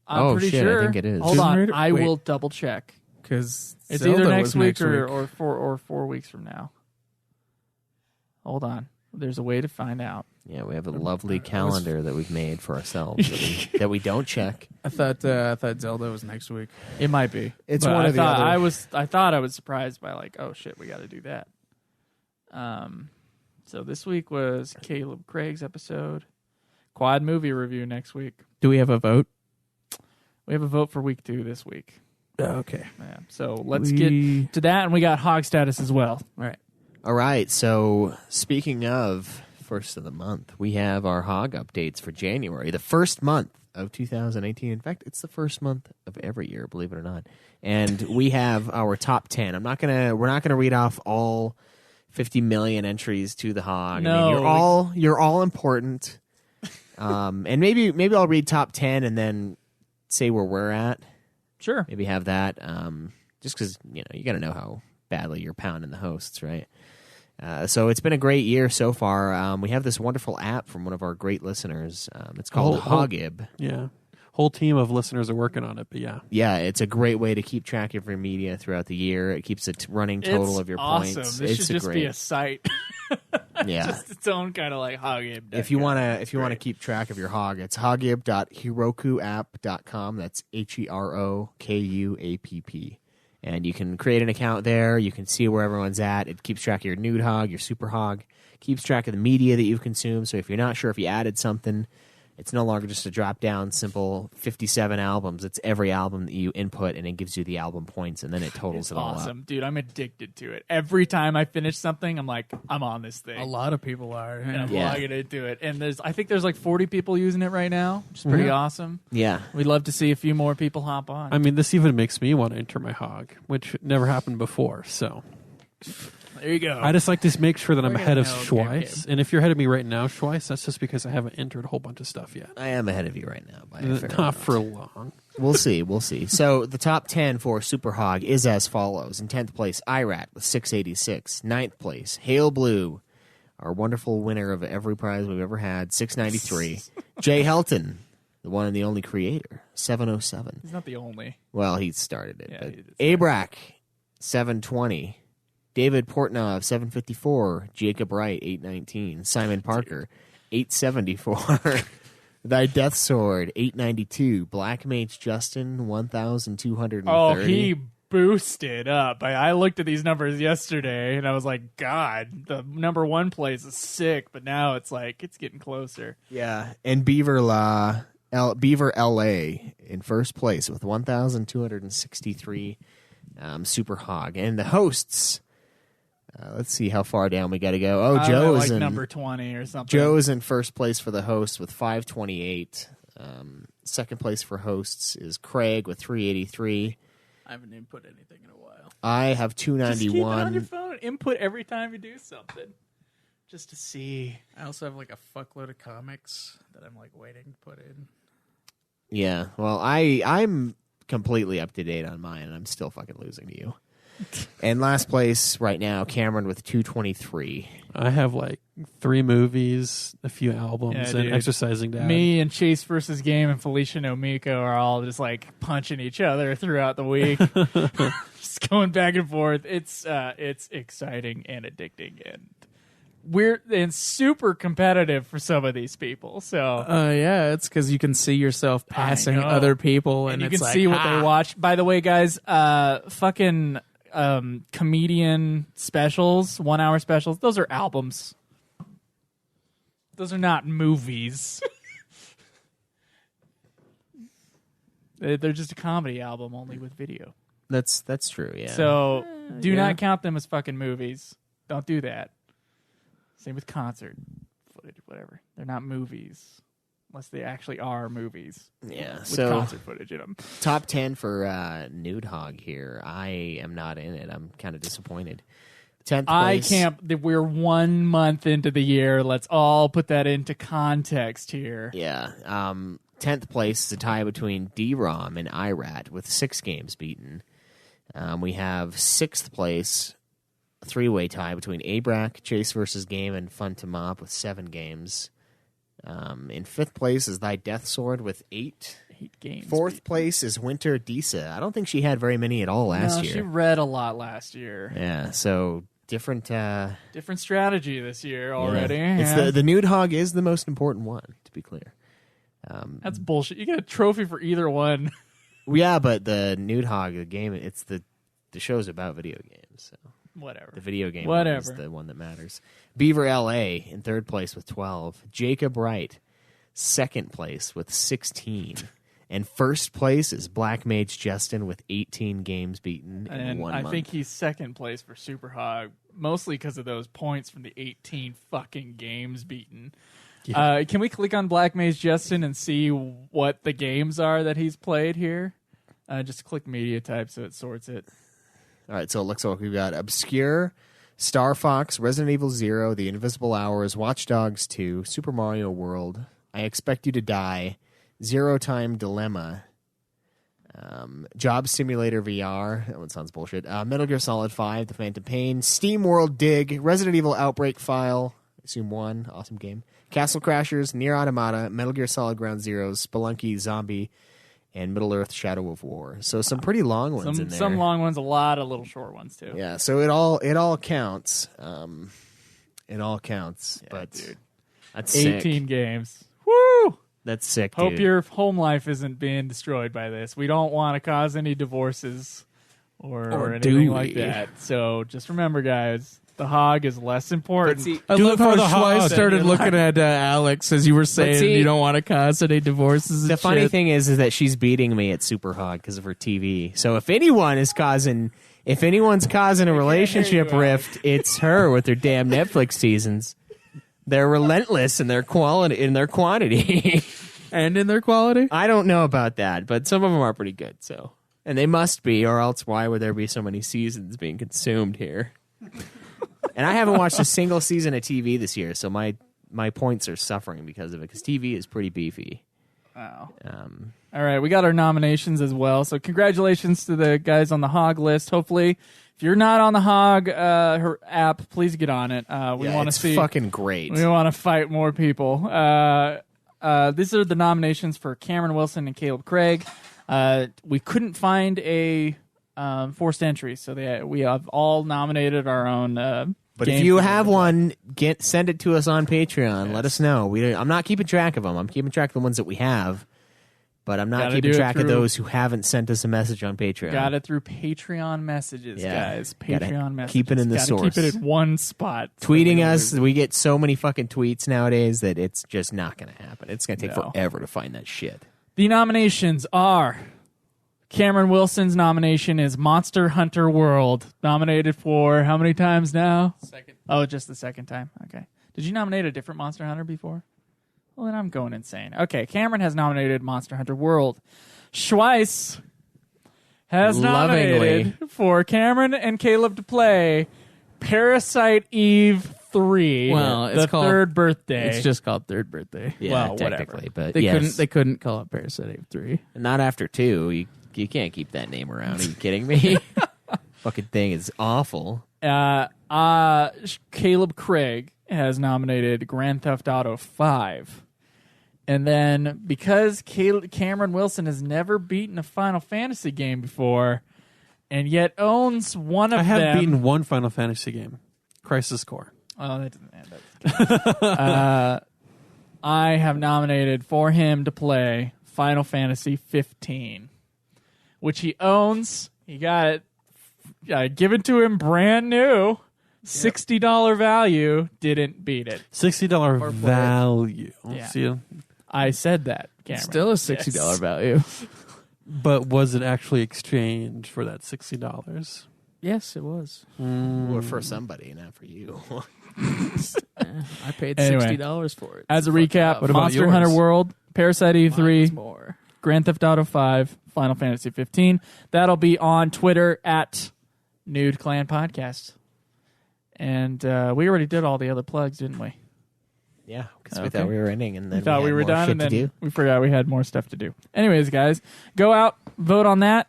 I'm pretty shit, sure. I think it is. Hold Tomb on, Raider? I Wait. will double check. Because It's either next week or 4 weeks from now. Hold on. There's a way to find out. Yeah, we have a lovely calendar that we've made for ourselves that we don't check. I thought Zelda was next week. It might be. It's But one I of the thought other- I thought I was surprised by like, oh shit, we got to do that. So this week was Caleb Craig's episode. Quad movie review next week. Do we have a vote? We have a vote for week 2 this week. Okay. Yeah. So let's get to that, and we got hog status as well. All right. All right, so speaking of first of the month, we have our hog updates for January, the first month of 2018. In fact, it's the first month of every year, believe it or not. And we have our top 10. We're not gonna read off all 50 million entries to the hog. No. I mean, you're all important. And maybe I'll read top 10 and then say where we're at. Sure. Maybe have that. Just because you got to know how badly you're pounding the hosts, right? So it's been a great year so far. We have this wonderful app from one of our great listeners. It's called Hogib. Yeah. Whole team of listeners are working on it, but yeah. Yeah, it's a great way to keep track of your media throughout the year. It keeps a running total It's of your awesome. points. This it's should just great. be a site. Yeah. Just its own kind of like hogib. If you want to keep track of your hog, it's hogib.herokuapp.com. That's HEROKUAPP. And you can create an account there. You can see where everyone's at. It keeps track of your nude hog, your super hog. Keeps track of the media that you've consumed. So if you're not sure if you added something, it's no longer just a drop-down simple 57 albums. It's every album that you input, and it gives you the album points, and then it totals It's it all awesome, up. dude. I'm addicted to it. Every time I finish something, I'm like, I'm on this thing. A lot of people are. And I'm Yeah. logging into it. And I think there's like 40 people using it right now, which is pretty awesome. Yeah. We'd love to see a few more people hop on. I mean, this even makes me want to enter my hog, which never happened before. So there you go. I just like to make sure that I'm We're ahead of gonna know, Schweiss. And if you're ahead of me right now, Schweiss, that's just because I haven't entered a whole bunch of stuff yet. I am ahead of you right now. By a fair Not amount. for long. We'll see. So the top 10 for Super Hog is as follows. In 10th place, Irat with 686. 9th place, Hail Blue, our wonderful winner of every prize we've ever had, 693. Jay Helton, the one and the only creator, 707. He's not the only. Well, he started it. Yeah, but he did Abrac, 720. David Portnov, 754. Jacob Wright, 819. Simon Parker, 874. Thy Death Sword, 892. Black Mage Justin, 1,230. Oh, he boosted up. I looked at these numbers yesterday, and I was like, God, the number one place is sick, but now it's like, it's getting closer. Yeah, and Beaver LA in first place with 1,263 Super Hog. And the hosts, let's see how far down we got to go. Oh, Joe's like in number 20 or something. Joe's in first place for the host with 528. Second place for hosts is Craig with 383. I haven't input anything in a while. I have Just keep it on 291. your phone. Input every time you do something. Just to see. I also have like a fuckload of comics that I'm like waiting to put in. Yeah, well, I'm completely up to date on mine, and I'm still fucking losing to you. And last place right now, Cameron with 223. I have like 3 movies, a few albums, Yeah, and dude. Exercising Dad. Me and Chase versus Game and Felicia Nomiko are all just like punching each other throughout the week. Just going back and forth. It's exciting and addicting and weird and super competitive for some of these people. So Yeah, it's because you can see yourself passing know. other people, and you it's can like, see what they watch. By the way, guys, fucking comedian specials, 1 hour specials, those are albums. Those are not movies. They're just a comedy album, only with video. That's true, yeah. So do yeah. not count them as fucking movies. Don't do that. Same with concert footage, whatever. They're not movies. Unless they actually are movies. Yeah, With so concert footage in them. top 10 for Nude Hog here. I am not in it. I'm kind of disappointed. 10th I place. can't. We're 1 month into the year. Let's all put that into context here. Yeah. 10th place is a tie between D-ROM and IRAT with 6 games beaten. We have 6th place, a 3-way tie between ABRAC, Chase versus Game, and Fun to Mop with 7 games. In 5th place is Thy Death Sword with 8. 8 games. 4th place is Winter Disa. I don't think she had very many at all last year. She read a lot last year. Yeah, so different. Different strategy this year already. Yeah. It's Yeah. the Nude Hog is the most important one, to be clear. That's bullshit. You get a trophy for either one. Yeah, but the Nude Hog, the game, it's the show's about video games. So Whatever. the video game one is the one that matters. Beaver LA in 3rd place with 12. Jacob Wright, 2nd place with 16. And 1st place is Black Mage Justin with 18 games beaten in And 1 I month. think he's 2nd place for Super Hog, mostly because of those points from the 18 fucking games beaten. Can we click on Black Mage Justin and see what the games are that he's played here? Just click media type so it sorts it. All right, so it looks like we've got Obscure, Star Fox, Resident Evil 0, The Invisible Hours, Watch Dogs 2, Super Mario World, I Expect You to Die, Zero Time Dilemma, Job Simulator VR, that one sounds bullshit, Metal Gear Solid 5, The Phantom Pain, Steam World Dig, Resident Evil Outbreak File, I assume 1, awesome game, Castle Crashers, Nier Automata, Metal Gear Solid Ground Zeroes, Spelunky, Zombie, and Middle-earth Shadow of War. So some pretty long ones in there. Some long ones, a lot of little short ones too. Yeah, so it all counts. It all counts. Yeah, but dude. that's 18 sick. games. Woo! That's sick, Hope dude. your home life isn't being destroyed by this. We don't want to cause any divorces or anything do like we? that. So just remember, guys, the hog is less important. I love how Schweiss started looking at Alex as you were saying see- you don't want to cause any divorces and The funny shit. thing is that she's beating me at Super Hog because of her TV. So if anyone's causing a relationship rift, it's her with her damn Netflix seasons. They're relentless in their quality, in their quantity. And in their quality? I don't know about that, but some of them are pretty good. So, and they must be, or else why would there be so many seasons being consumed here? And I haven't watched a single season of TV this year, so my points are suffering because of it. Because TV is pretty beefy. Wow. All right, we got our nominations as well. So congratulations to the guys on the Hog list. Hopefully, if you're not on the Hog her app, please get on it. We want to it's see. fucking great. We want to fight more people. These are the nominations for Cameron Wilson and Caleb Craig. We couldn't find a forced entry, so we have all nominated our own But if Game you for have the- one, send it to us on Patreon. Let us know. I'm not keeping track of them. I'm keeping track of the ones that we have, but I'm not Gotta keeping do it track of through- those who haven't sent us a message on Patreon. Got it through Patreon messages, Yeah. guys. Gotta Patreon messages. keep it in the Gotta source. Keep it in one spot. so Tweeting we don't us, lose it. we get so many fucking tweets nowadays that it's just not going to happen. It's going to take No. forever to find that shit. The nominations are Cameron Wilson's nomination is Monster Hunter World. Nominated for how many times now? Second. Oh, just the second time. Okay. Did you nominate a different Monster Hunter before? Well, then I'm going insane. Okay, Cameron has nominated Monster Hunter World. Schweiss has nominated for Cameron and Caleb to play Parasite Eve 3. Well, it's the called- third birthday. It's just called Third Birthday. Yeah, Well, whatever. technically, but They yes. couldn't call it Parasite 3. Not after 2. You can't keep that name around. Are you kidding me? Fucking thing is awful. Caleb Craig has nominated Grand Theft Auto 5. And then because Cameron Wilson has never beaten a Final Fantasy game before and yet owns one of I have them. beaten one Final Fantasy game, Crisis Core. Oh, that doesn't end up. I have nominated for him to play Final Fantasy 15, which he owns. He got it given to him brand new, $60 value. Didn't beat it. $60 value. Yeah. See, I said that, Cameron. Still a $60 value. but was it actually exchanged for that $60? Yes, it was. Or for somebody, not for you. I paid Anyway, $60 for it. As a Fuck recap, off. What about Monster yours? Hunter World, Parasite Eve 3, Mine's more. Grand Theft Auto 5, Final Fantasy 15. That'll be on Twitter at Nude Clan Podcast. And we already did all the other plugs, didn't we? Yeah, because we Okay. thought we were ending, and then We thought we had were more done, shit and then to do. we forgot we had more stuff to do. Anyways, guys, go out, vote on that.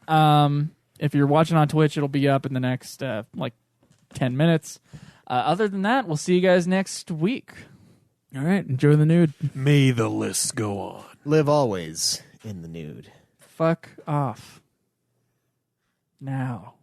If you're watching on Twitch, it'll be up in the next 10 minutes. Other than that, we'll see you guys next week. All right, enjoy the nude. May the list go on. Live always in the nude. Fuck off. Now.